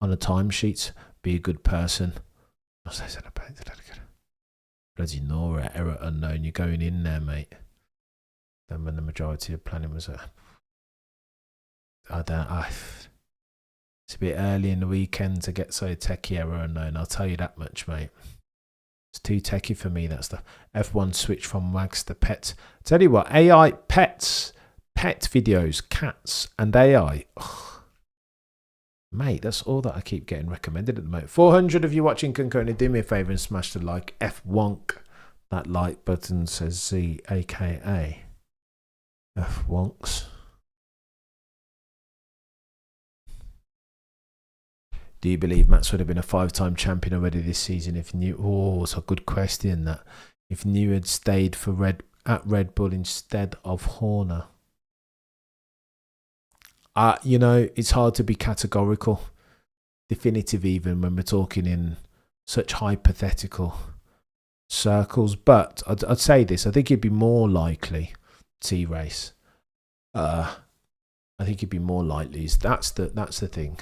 on the timesheets. Be a good person. Bloody no, error unknown. You're going in there, mate. Then when the majority of planning was it's a bit early in the weekend to get so techie, error unknown. I'll tell you that much, mate. It's too techie for me, that stuff. F1 switch from wags to pets. Tell you what, AI, pet videos, cats and AI. Ugh. Mate, that's all that I keep getting recommended at the moment. 400 of you watching concurrently, do me a favour and smash the like. F-wonk. That like button says Z, aka F-wonks. Do you believe Max would have been a 5-time champion already this season if New? Oh, it's a good question. That if New had stayed for Red Bull instead of Horner. You know, it's hard to be categorical, definitive, even when we're talking in such hypothetical circles. But I'd say this: I think it'd be more likely T-race. I think it'd be more likely. That's the thing.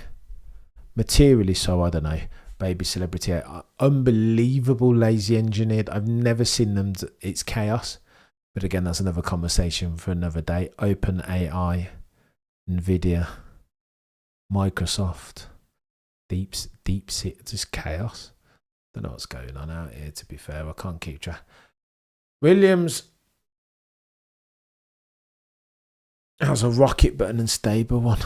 Materially so, I don't know. Baby celebrity, unbelievable lazy engineered. I've never seen them. It's chaos. But again, that's another conversation for another day. OpenAI, Nvidia, Microsoft, DeepSeek, just chaos. Don't know what's going on out here, to be fair. I can't keep track. Williams has a rocket but an unstable one.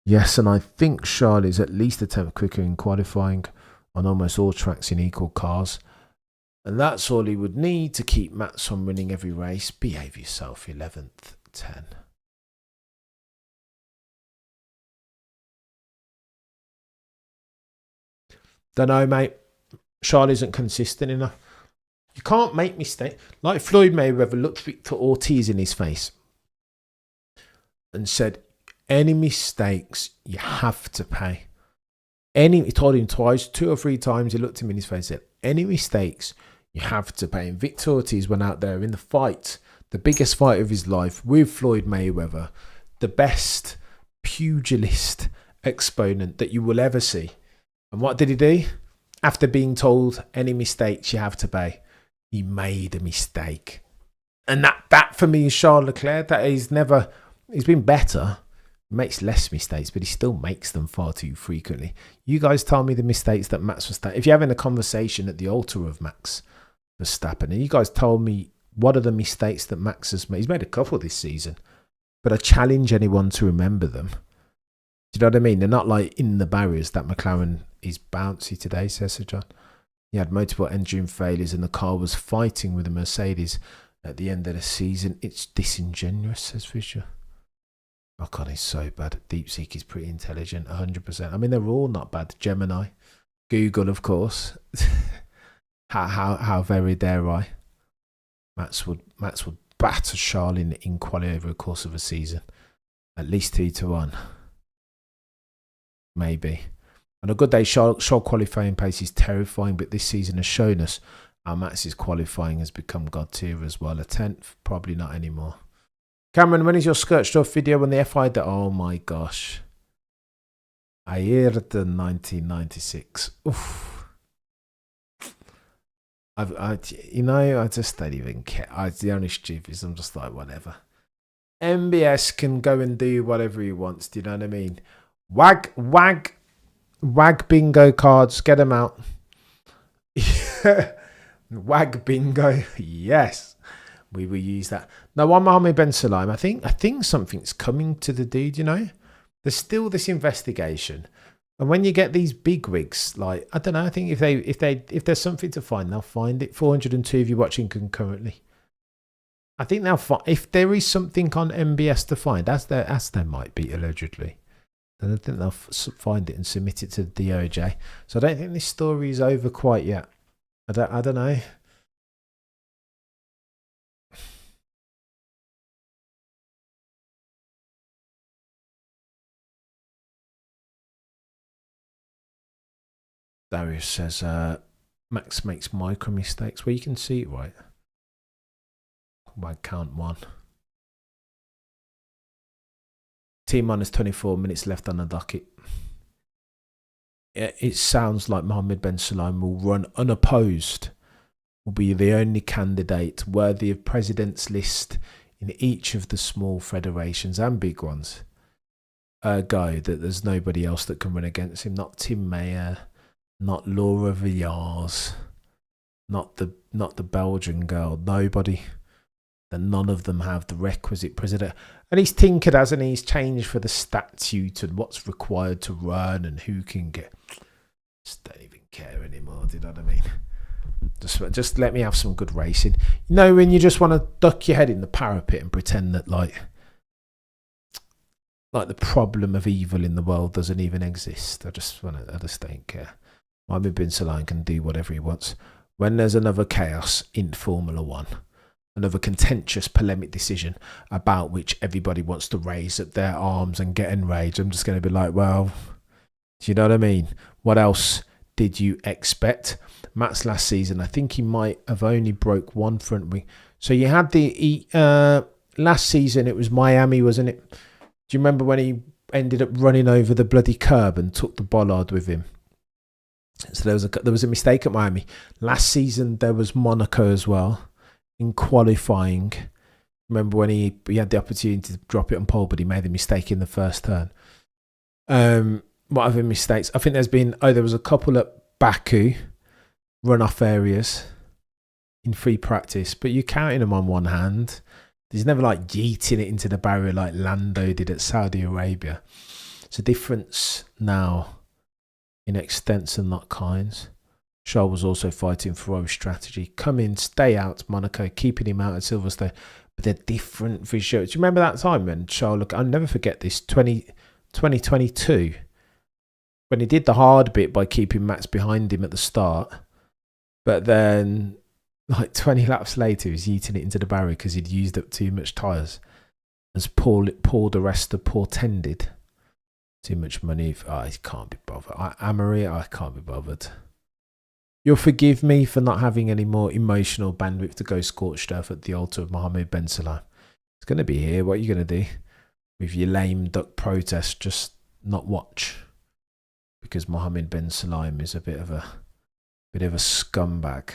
Yes, and I think Charlie's at least a tenth quicker in qualifying on almost all tracks in equal cars. And that's all he would need to keep Mats from winning every race. Behave yourself, 11th, 10. Don't know, mate. Charlie isn't consistent enough. You can't make mistakes. Like Floyd Mayweather looked Victor Ortiz in his face and said, any mistakes, you have to pay. He told him twice, 2 or 3 times, he looked him in his face and said, any mistakes, you have to pay. And Victor Ortiz went out there in the fight, the biggest fight of his life with Floyd Mayweather, the best pugilist exponent that you will ever see. And what did he do? After being told any mistakes you have to pay, he made a mistake. And that for me is Charles Leclerc. That he's never, He's been better. Makes less mistakes, but he still makes them far too frequently. You guys tell me the mistakes that Max Verstappen, if you're having a conversation at the altar of Max Verstappen, and you guys told me what are the mistakes that Max has made. He's made a couple this season, but I challenge anyone to remember them. Do you know what I mean? They're not like in the barriers. That McLaren is bouncy today, says Sir John. He had multiple engine failures and the car was fighting with the Mercedes at the end of the season. It's disingenuous, says Fisher. Ocon is so bad. DeepSeek is pretty intelligent, 100%. I mean, they're all not bad. Gemini, Google, of course. how very dare I? Max would batter Charles in quali over the course of a season. At least 2-1. Maybe. On a good day, Charles qualifying pace is terrifying, but this season has shown us how Max's qualifying has become god tier as well. A 10th, probably not anymore. Cameron, when is your scorched off video on the FI? Oh my gosh. I heard the 1996. Oof. I just don't even care. The only stupid is I'm just like, whatever. MBS can go and do whatever he wants. Do you know what I mean? Wag bingo cards. Get them out. Wag bingo. Yes. We will use that. Now, on Mohammed Ben Sulayem, I think something's coming to the dude, you know? There's still this investigation. And when you get these big wigs, like, I don't know, I think if there's something to find, they'll find it. 402 if you're watching concurrently. I think they'll find, if there is something on MBS to find, as there might be, allegedly, then I think they'll find it and submit it to the DOJ. So I don't think this story is over quite yet. I don't know. Darius says, Max makes micro mistakes. Well, you can see it, right? Wag count 1. T-minus 24 minutes left on the docket. It sounds like Mohammed Ben Sulayem will run unopposed. Will be the only candidate worthy of president's list in each of the small federations and big ones. Ergo, that there's nobody else that can run against him. Not Tim Mayer. Not Laura Villars, not the Belgian girl, nobody. And none of them have the requisite president. And he's tinkered, hasn't he? He's changed for the statute and what's required to run and who can get. Just don't even care anymore. Do you know what I mean? Just let me have some good racing. You know, when you just want to duck your head in the parapet and pretend that like the problem of evil in the world doesn't even exist. I just don't care. Mohammed Ben Sulayem can do whatever he wants. When there's another chaos in Formula One, another contentious polemic decision about which everybody wants to raise up their arms and get enraged, I'm just going to be like, well, do you know what I mean? What else did you expect? Max last season, I think he might have only broke one front wing. So you had the last season, it was Miami, wasn't it? Do you remember when he ended up running over the bloody curb and took the bollard with him? So there was a mistake at Miami. Last season there was Monaco as well in qualifying. Remember when he had the opportunity to drop it on pole, but he made a mistake in the first turn. What other mistakes? I think there was a couple at Baku, run-off areas in free practice, but you're counting them on one hand. There's never like yeeting it into the barrier like Lando did at Saudi Arabia. It's a difference now in extents and not kinds. Charles was also fighting for our strategy. Come in, stay out, Monaco, keeping him out at Silverstone. But they're different visuals. Do you remember that time when Charles, I'll never forget this, 2022, when he did the hard bit by keeping Max behind him at the start, but then like 20 laps later, he's eating it into the barrier because he'd used up too much tyres. As Paul de Resta portended. Too much money. I can't be bothered. Amory, I can't be bothered. You'll forgive me for not having any more emotional bandwidth to go scorched earth at the altar of Mohammed Ben Sulayem. It's going to be here. What are you going to do with your lame duck protest? Just not watch, because Mohammed Ben Sulayem is a bit of a scumbag.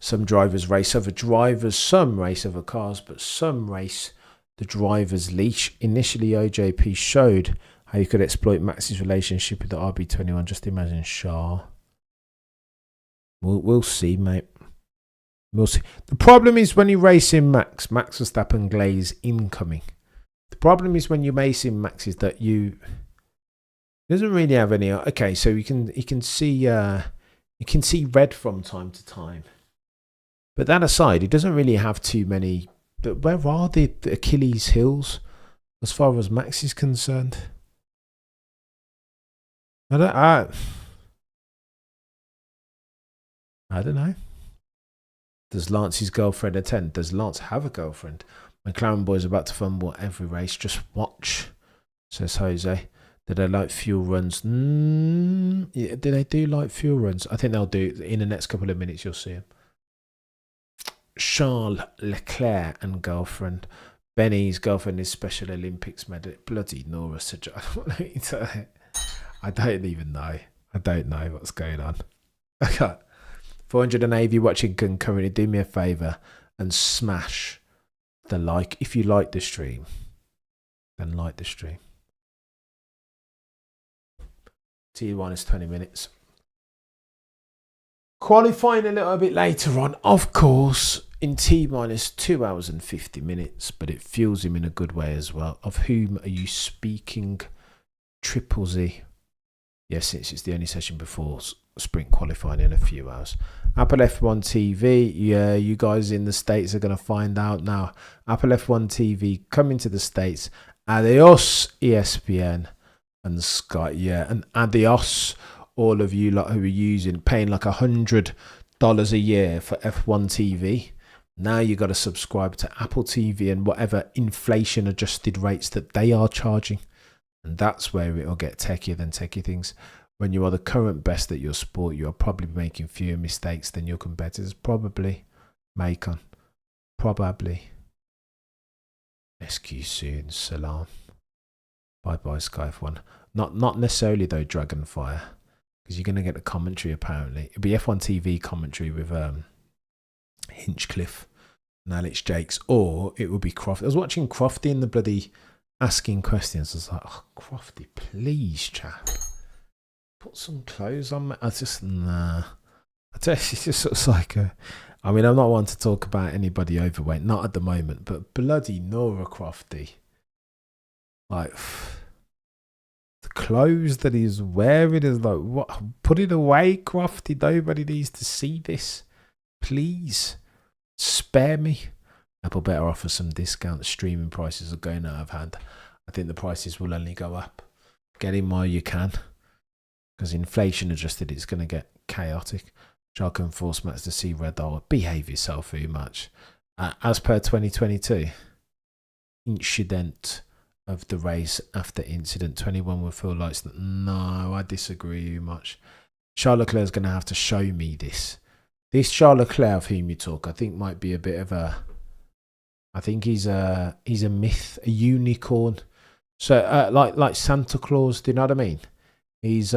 Some drivers race other drivers, some race other cars, but some race the driver's leash. Initially, OJP showed how you could exploit Max's relationship with the RB21. Just imagine Shah. We'll see, mate. We'll see. The problem is when you race in Max Verstappen glaze incoming. The problem is when you race in Max is that you doesn't really have any. Okay, so you can see red from time to time. But that aside, he doesn't really have too many. But where are the Achilles heels as far as Max is concerned? I don't know. Does Lance's girlfriend attend? Does Lance have a girlfriend? McLaren boys about to fumble every race. Just watch, says Jose. Do they like fuel runs? Yeah, do they do like fuel runs? I think they'll do. In the next couple of minutes, you'll see them. Charles Leclerc and girlfriend. Benny's girlfriend is Special Olympics medal. Bloody Nora. I don't even know. I don't know what's going on. Okay. 400 AV watching concurrently. Do me a favour and smash the like. If you like the stream, then like the stream. T1 is 20 minutes. Qualifying a little bit later on, of course, in T-minus 2 hours and 50 minutes, but it fuels him in a good way as well. Of whom are you speaking? Triple Z. Yes, since it's the only session before sprint qualifying in a few hours. Apple F1 TV. Yeah, you guys in the States are going to find out now. Apple F1 TV coming to the States. Adios, ESPN and Sky. Yeah, and adios, all of you lot who are paying like $100 a year for F1 TV. Now you got to subscribe to Apple TV and whatever inflation adjusted rates that they are charging. And that's where it'll get techier than techie things. When you are the current best at your sport, you are probably making fewer mistakes than your competitors probably make on. Probably. SQ soon. Salam. Bye-bye, Sky F1. Not necessarily, though, Dragonfire. Because you're going to get the commentary, apparently. It'll be F1 TV commentary with Hinchcliffe and Alex Jakes. Or it will be Crofty. I was watching Crofty in the bloody asking questions. I was like, oh, Crofty, please, chap. Put some clothes on. I just, nah. I tell you, it's just sort of like I mean, I'm not one to talk about anybody overweight. Not at the moment. But bloody Nora Crofty. Like, the clothes that he's wearing is like, what? Put it away, Crofty. Nobody needs to see this. Please. Spare me. Apple better offer some discounts. Streaming prices are going out of hand. I think the prices will only go up. Get in while you can. Because inflation adjusted, it's going to get chaotic. Shall can force Max to see red dot. Behave yourself too much. As per 2022, incident of the race after incident 21 will feel like no, I disagree much. Charles Leclerc is going to have to show me this. This Charles Leclerc of whom you talk, I think might be a bit of a. I think he's a myth, a unicorn. So like Santa Claus. Do you know what I mean? He's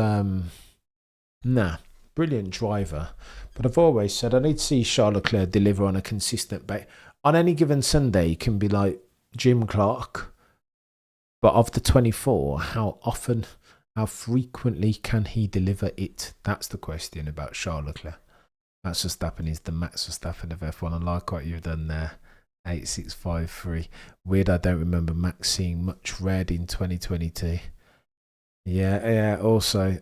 brilliant driver, but I've always said I need to see Charles Leclerc deliver on a consistent basis. On any given Sunday, he can be like Jim Clark, but of the 24, how often, how frequently can he deliver it? That's the question about Charles Leclerc. Max Verstappen is the Max Verstappen of F1. I like what you've done there. 8653. Weird, I don't remember Max seeing much red in 2022. Yeah. Also,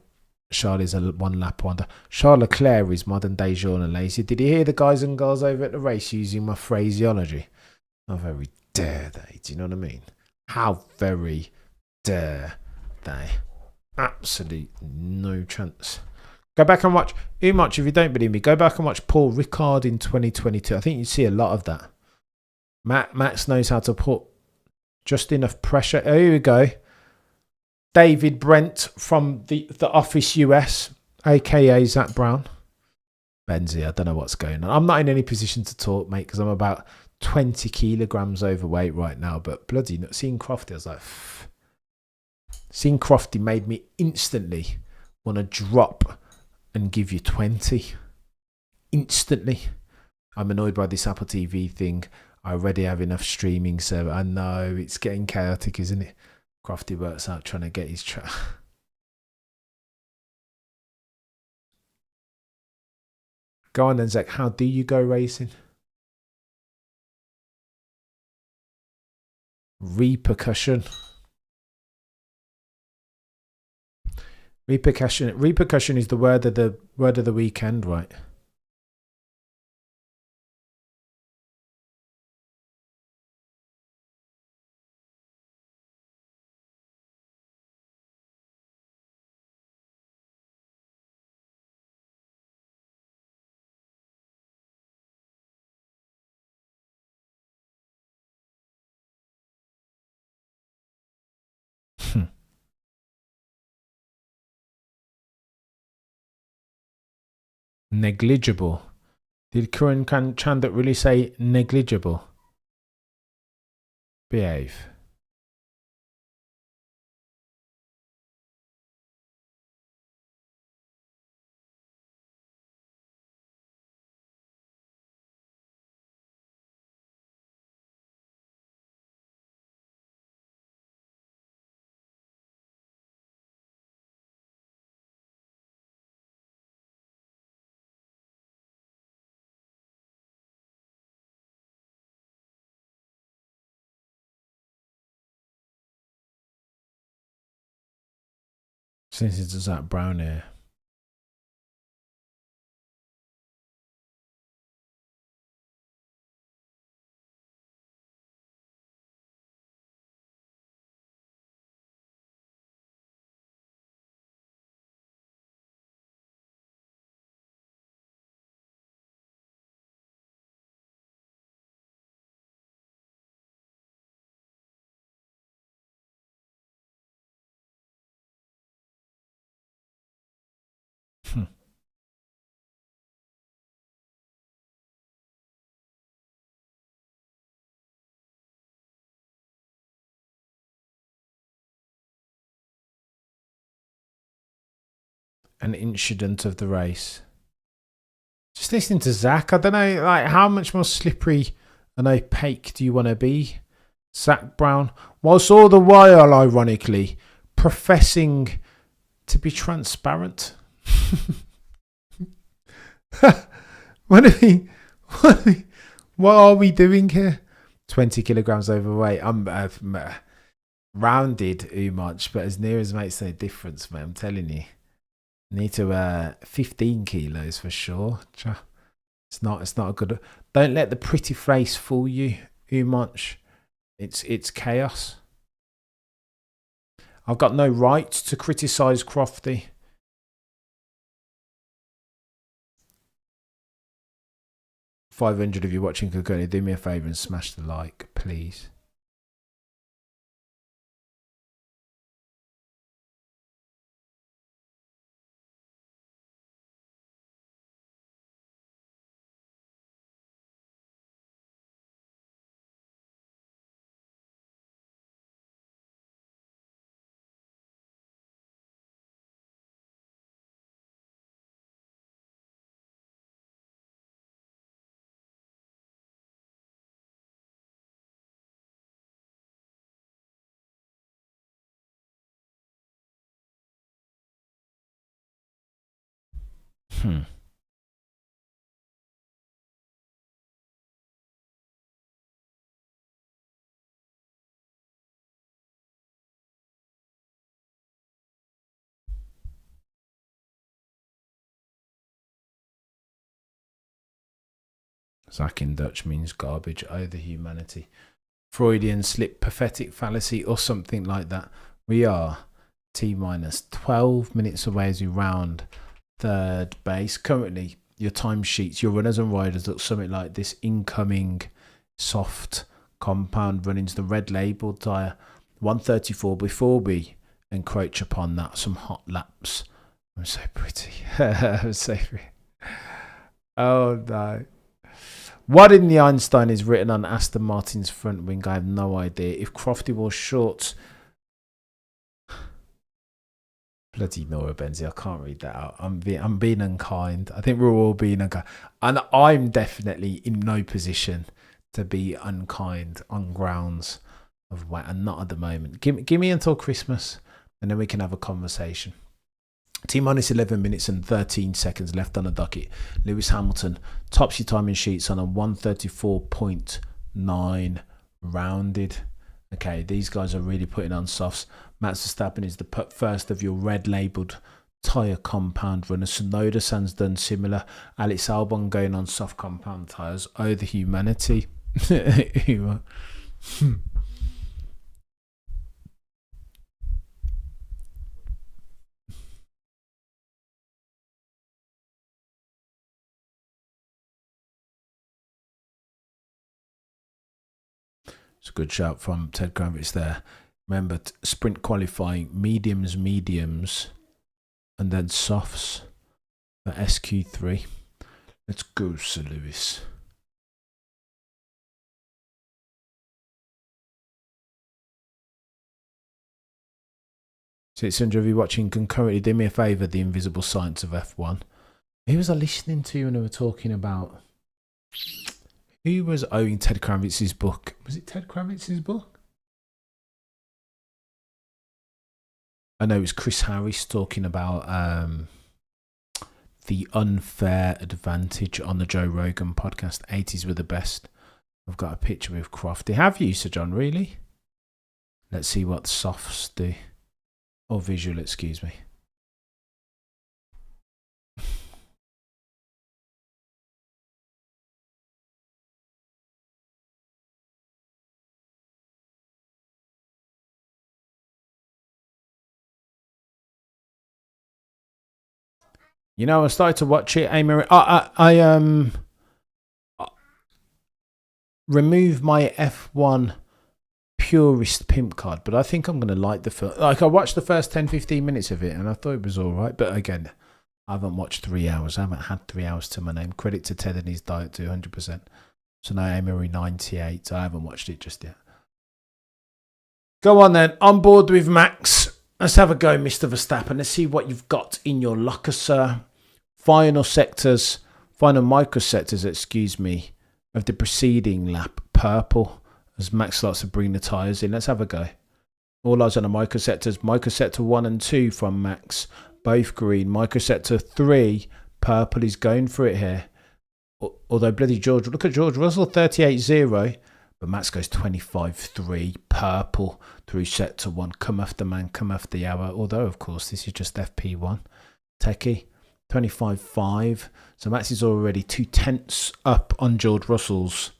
Charles is a one-lap wonder. Charles Leclerc is modern-day Jean Lacy. Did you hear the guys and girls over at the race using my phraseology? How very dare they? Do you know what I mean? How very dare they? Absolute no chance. Go back and watch. Too much if you don't believe me. Go back and watch Paul Ricard in 2022. I think you see a lot of that. Max knows how to put just enough pressure. Oh, here we go. David Brent from the Office US, aka Zach Brown. Benzie, I don't know what's going on. I'm not in any position to talk, mate, because I'm about 20 kilograms overweight right now. But bloody, not seeing Crofty, I was like, seeing Crofty made me instantly want to drop and give you 20. Instantly. I'm annoyed by this Apple TV thing. I already have enough streaming server. I know it's getting chaotic, isn't it? Crofty works out trying to get his track. Go on then, Zach. How do you go racing? Repercussion. Repercussion is the word of the weekend, right? Negligible. Did Curran Chandok really say negligible? Behave. Since it's that brown hair. An incident of the race. Just listening to Zach, I don't know, like how much more slippery and opaque do you want to be, Zach Brown? Whilst all the while, ironically, professing to be transparent. What are we doing here? 20 kilograms overweight. I'm rounded too much, but as near as makes no difference, mate. I'm telling you. Need to 15 kilos for sure. It's not a good. Don't let the pretty face fool you too much. It's chaos. I've got no right to criticise Crofty. $500 of you watching could go. Do me a favour and smash the like, please. Zach in Dutch means garbage. Oh, the humanity. Freudian slip, pathetic fallacy, or something like that. We are T-minus 12 minutes away as we round third base. Currently, your timesheets, your runners and riders look something like this. Incoming soft compound running to the red label tyre. 134 before we encroach upon that. Some hot laps. I'm so pretty. I'm so pretty. Oh, no. What in the Einstein is written on Aston Martin's front wing? I have no idea. If Crofty wore shorts... Bloody Nora Benzi, I can't read that out. I'm being unkind. I think we're all being unkind. And I'm definitely in no position to be unkind on grounds of weight, and not at the moment. Give me until Christmas, and then we can have a conversation. T minus 11 minutes and 13 seconds left on the docket. Lewis Hamilton tops your timing sheets on a 134.9 rounded. Okay, these guys are really putting on softs. Max Verstappen is the first of your red labelled tyre compound runner. Sonoda San's done similar. Alex Albon going on soft compound tyres. Oh, the humanity. It's a good shout from Ted Kravitz there. Remember, sprint qualifying, mediums, and then softs for SQ3. Let's go, Sir Lewis. So, Sandra, if you're watching concurrently, do me a favour, The Invisible Science of F1. Who was I listening to when they were talking about... Who was owing Ted Kravitz's book? Was it Ted Kravitz's book? I know it was Chris Harris talking about the unfair advantage on the Joe Rogan podcast. 80s were the best. I've got a picture with Crofty. Have you, Sir John? Really? Let's see what the softs do. Or visual, excuse me. You know, I started to watch it. I removed my F1 purist pimp card, but I think I'm going to like the film. Like, I watched the first 10-15 minutes of it and I thought it was all right. But again, I haven't watched 3 hours. I haven't had 3 hours to my name. Credit to Ted and his diet 200%. So now Emery 98. I haven't watched it just yet. Go on then. On board with Max. Let's have a go, Mr. Verstappen. Let's see what you've got in your locker, sir. Final microsectors, excuse me, of the preceding lap, purple, as Max starts to bring the tyres in. Let's have a go. All eyes on the microsectors. Microsector 1 and 2 from Max, both green. Microsector 3, purple, is going for it here. Although bloody George, look at George Russell, 38.0, but Max goes 25.3, purple through sector 1. Come after man, come after the hour. Although, of course, this is just FP1. Techie. 25.5. So Max is already 2/10 up on George Russell's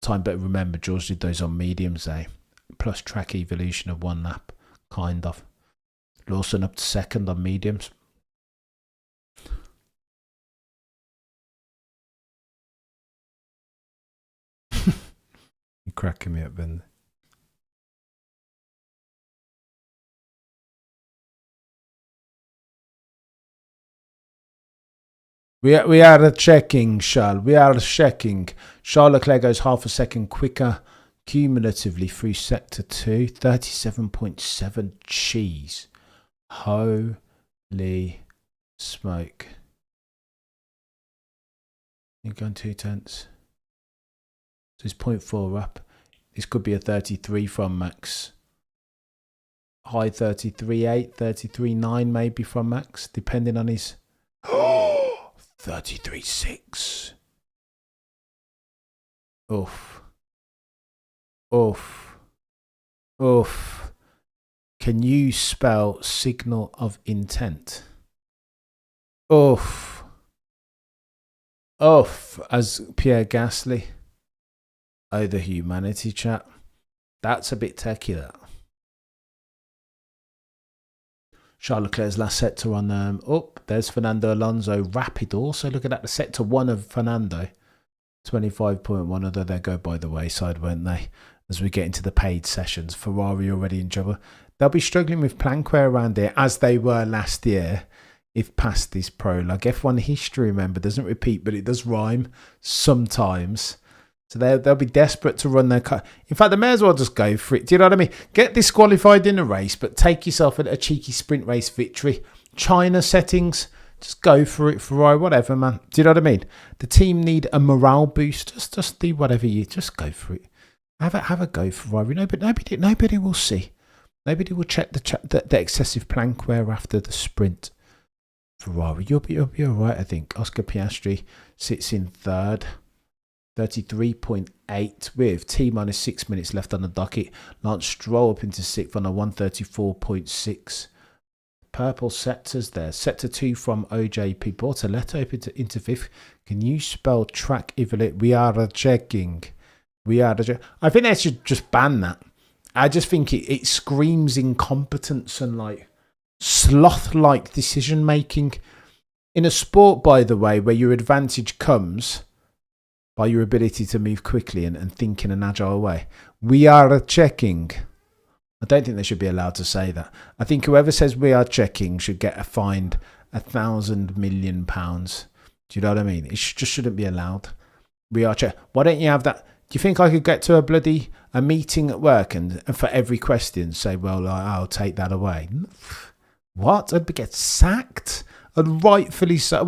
time. But remember, George did those on mediums, plus track evolution of 1 lap, kind of. Lawson up to second on mediums. You're cracking me up, Ben. We are checking, Charles. We are checking. Charles Leclerc goes half a second quicker cumulatively through sector 2. 37.7 cheese. Holy smoke. You're going 2/10. So it's 0.4 up. This could be a 33 from Max. High 33.8, 33.9 maybe from Max, depending on his... 33.6. Oof. Oof. Oof. Can you spell signal of intent? Oof. Oof, as Pierre Gasly. Oh, the humanity chat. That's a bit techie, that. Charles Leclerc's last sector on... there's Fernando Alonso. Rapid also. Look at that. The sector 1 of Fernando. 25.1. Although they go by the wayside, won't they? As we get into the paid sessions. Ferrari already in trouble. They'll be struggling with plank wear around here, as they were last year, if past this prologue. F1 history, remember, doesn't repeat, but it does rhyme sometimes. So they'll be desperate to run their car. In fact, they may as well just go for it. Do you know what I mean? Get disqualified in a race, but take yourself a cheeky sprint race victory. China settings, Just go for it, Ferrari, whatever, man. Do you know what I mean? The team need a morale boost. Just do whatever you. Just go for it. Have a go, Ferrari. Nobody will see. Nobody will check the excessive plank wear after the sprint. Ferrari, you'll be all right, I think. Oscar Piastri sits in third, 33.8 with T-minus 6 minutes left on the docket. Lance Stroll up into sixth on a 134.6. Purple sectors there. Sector 2 from OJP. Bortoleto into fifth. Can you spell track evaluate? We are checking. I think they should just ban that. I just think it screams incompetence and like sloth-like decision making. In a sport, by the way, where your advantage comes by your ability to move quickly and think in an agile way. We are checking. I don't think they should be allowed to say that. I think whoever says we are checking should get fined £1,000 million. Do you know what I mean? It just shouldn't be allowed. We are checking. Why don't you have that? Do you think I could get to a meeting at work and for every question say, well, I'll take that away? What? I'd get sacked. And rightfully so. I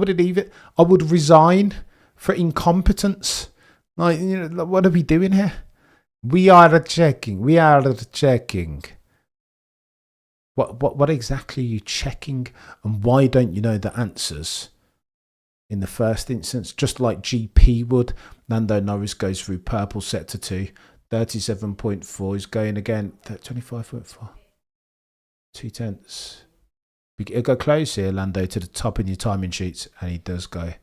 would resign for incompetence. Like, you know, what are we doing here? We are checking. What exactly are you checking? And why don't you know the answers in the first instance? Just like GP would. Lando Norris goes through purple sector 2. 37.4. He's going again. 25.4. 2/10. He'll go close here, Lando, to the top in your timing sheets. And he does go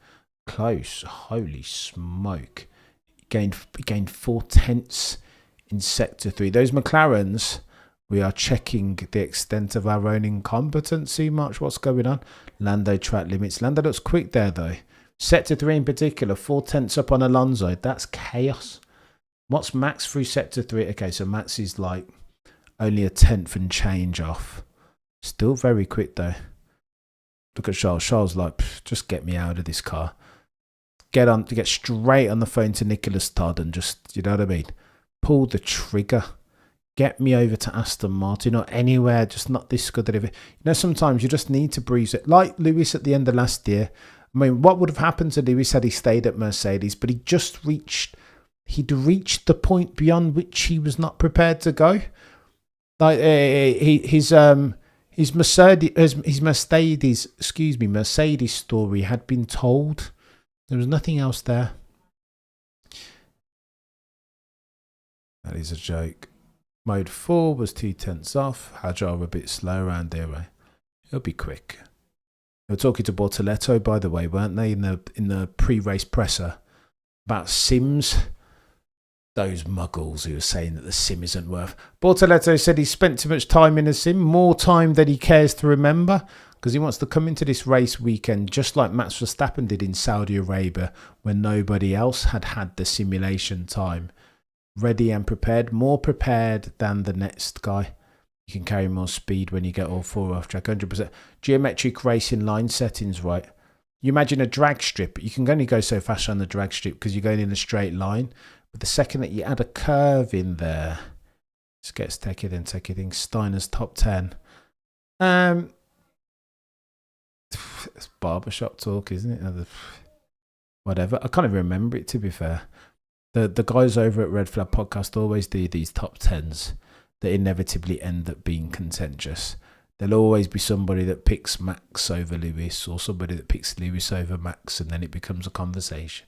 close. Holy smoke. He gained 4/10 in sector 3. Those McLarens, we are checking the extent of our own incompetency. Much what's going on. Lando track limits. Lando looks quick there though. Sector 3 in particular, 4/10 up on Alonso. That's chaos. What's Max through sector 3? Okay, so Max is like only a 10th and change off. Still very quick though. Look at Charles. Charles like, just get me out of this car. Get straight on the phone to Nicholas Todd and just, you know what I mean? Pull the trigger. Get me over to Aston Martin or anywhere, just not this good at it. You know, sometimes you just need to breeze it. Like Lewis at the end of last year. I mean, what would have happened to Lewis had he stayed at Mercedes? But he'd reached the point beyond which he was not prepared to go. Like his Mercedes story had been told. There was nothing else there. That is a joke. Mode 4 was 2/10 off. Hajar a bit slow around there, right? It'll be quick. They were talking to Bortoleto, by the way, weren't they, in the pre-race presser about sims? Those muggles who were saying that the sim isn't worth. Bortoleto said he spent too much time in a sim, more time than he cares to remember, because he wants to come into this race weekend just like Max Verstappen did in Saudi Arabia when nobody else had the simulation time. Ready and prepared, more prepared than the next guy. You can carry more speed when you get all 4 off track, 100%. Geometric racing line settings, right? You imagine a drag strip. You can only go so fast on the drag strip because you're going in a straight line. But the second that you add a curve in there, just gets take it in. Steiner's top 10. It's barbershop talk, isn't it? Whatever. I can't even remember it, to be fair. The guys over at Red Flag Podcast always do these top 10s that inevitably end up being contentious. There'll always be somebody that picks Max over Lewis or somebody that picks Lewis over Max, and then it becomes a conversation.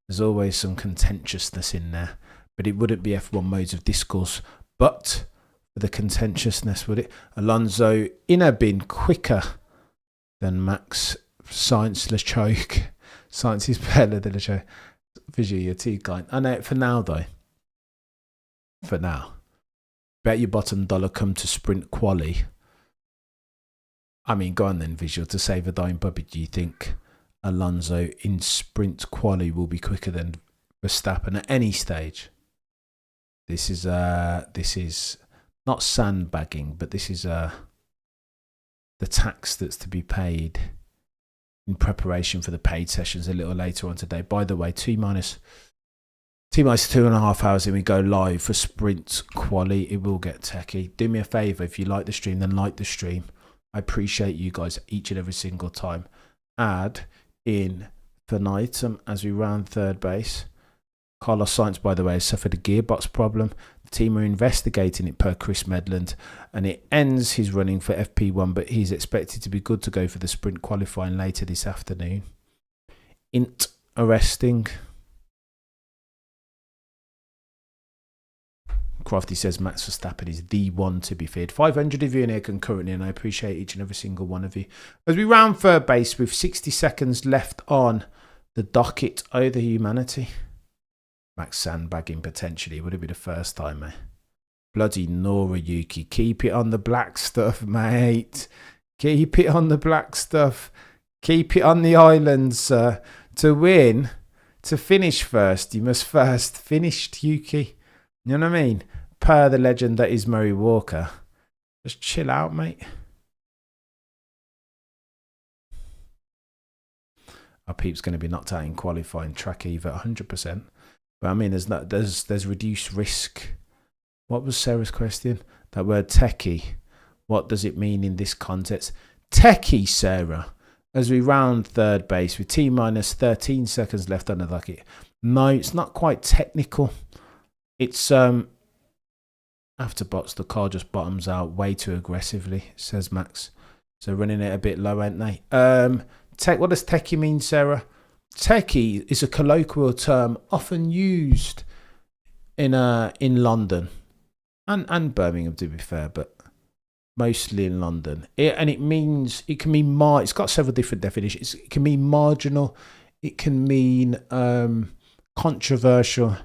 There's always some contentiousness in there, but it wouldn't be F1 modes of discourse. But for the contentiousness, would it? Alonso in a bin quicker than Max. Science choke. Science is better than a choke. Visual, your teeth kind. I know, for now though. For now. Bet your bottom dollar come to sprint quali. I mean, go on then, Visual, to save a dime puppy. Do you think Alonso in sprint quali will be quicker than Verstappen at any stage? This is not sandbagging, but this is the tax that's to be paid in preparation for the paid sessions a little later on today. By the way, T minus 2.5 hours and we go live for sprint quali. It will get techie. Do me a favour, if you like the stream, then like the stream. I appreciate you guys each and every single time. ad infinitum as we round third base. Carlos Sainz, by the way, has suffered a gearbox problem. The team are investigating it per Chris Medland, and it ends his running for FP1, but he's expected to be good to go for the sprint qualifying later this afternoon. Interesting. Crafty says Max Verstappen is the one to be feared. 500 of you in here concurrently, and I appreciate each and every single one of you. As we round third base with 60 seconds left on the docket, oh the humanity. Max sandbagging potentially. Would it be the first time, mate? Bloody Noriyuki. Keep it on the black stuff, mate. Keep it on the black stuff. Keep it on the island, sir. To win, to finish first, you must first finish, Yuki. You know what I mean? Per the legend that is Murray Walker. Just chill out, mate. Our peep's going to be knocked out in qualifying track either 100%. But I mean, there's reduced risk. What was Sarah's question? That word techie. What does it mean in this context? Techie, Sarah. As we round third base with T minus 13 seconds left on the docket. No, it's not quite technical. It's after bots, the car just bottoms out way too aggressively, says Max. So running it a bit low, ain't they? What does techie mean, Sarah? Techie is a colloquial term often used in London and Birmingham, to be fair, but mostly in London. It means, it can mean it's got several different definitions. It can mean marginal. It can mean controversial.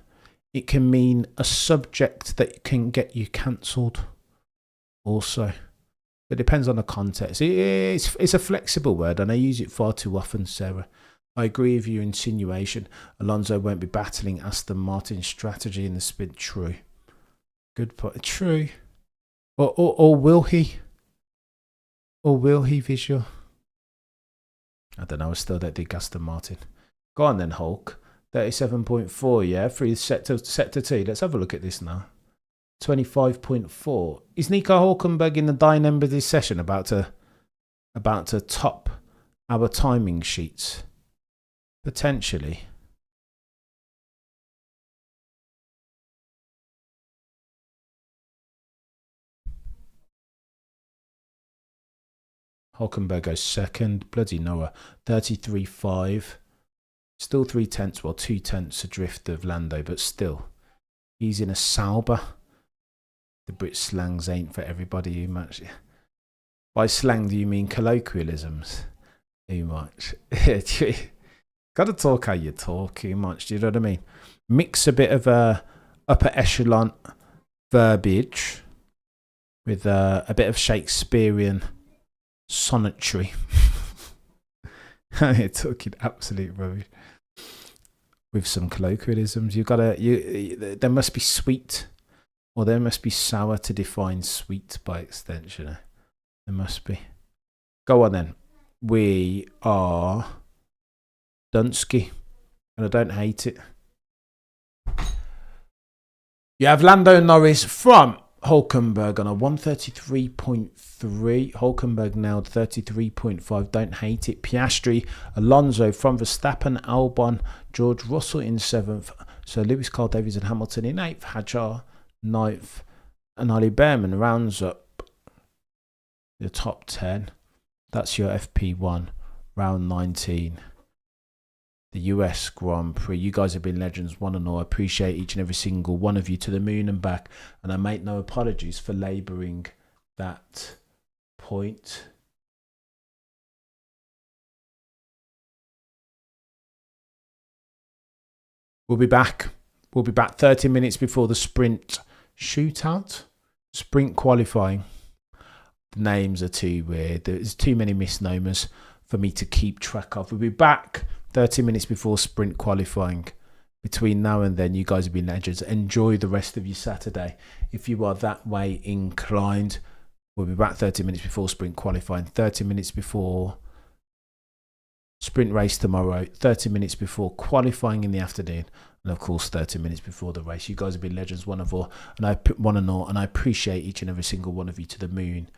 It can mean a subject that can get you cancelled. Also, it depends on the context. It's a flexible word, and I use it far too often, Sarah. I agree with your insinuation. Alonso won't be battling Aston Martin's strategy in the sprint. True. Good point. True. Or will he? Or will he, Visual? I don't know. I still don't think Aston Martin. Go on then, Hulk. 37.4, yeah? Through sector 2. Let's have a look at this now. 25.4. Is Nico Hulkenberg in the dying end of this session about to top our timing sheets? Potentially. Hulkenberg goes second. Bloody Noah. 33.5. Still 0.3, well 0.2 adrift of Lando, but still. He's in a Sauber. The Brit slangs ain't for everybody who much. By slang, do you mean colloquialisms? Too much. Got to talk how you talk too much, do you know what I mean? Mix a bit of upper echelon verbiage with a bit of Shakespearean sonetry. You're talking absolute rubbish. With some colloquialisms, there must be sweet or there must be sour to define sweet by extension. There must be. Go on then. We are Dunsky, and I don't hate it. You have Lando Norris from Hulkenberg on a 133.3. Hulkenberg nailed 33.5. Don't hate it. Piastri, Alonso from Verstappen, Albon, George Russell in 7th. So Lewis, Carl Davies and Hamilton in 8th. Hadjar 9th. And Ali Behrman rounds up the top 10. That's your FP1 round 19. The US Grand Prix. You guys have been legends, one and all. I appreciate each and every single one of you to the moon and back. And I make no apologies for labouring that point. We'll be back. We'll be back 30 minutes before the sprint shootout. Sprint qualifying. The names are too weird. There's too many misnomers for me to keep track of. We'll be back 30 minutes before sprint qualifying. Between now and then, you guys have been legends. Enjoy the rest of your Saturday. If you are that way inclined, we'll be back 30 minutes before sprint qualifying, 30 minutes before sprint race tomorrow, 30 minutes before qualifying in the afternoon, and of course 30 minutes before the race. You guys have been legends, one and all, and I appreciate each and every single one of you to the moon.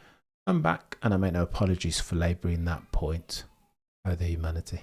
I'm back, and I make no apologies for labouring that point. Oh, the humanity.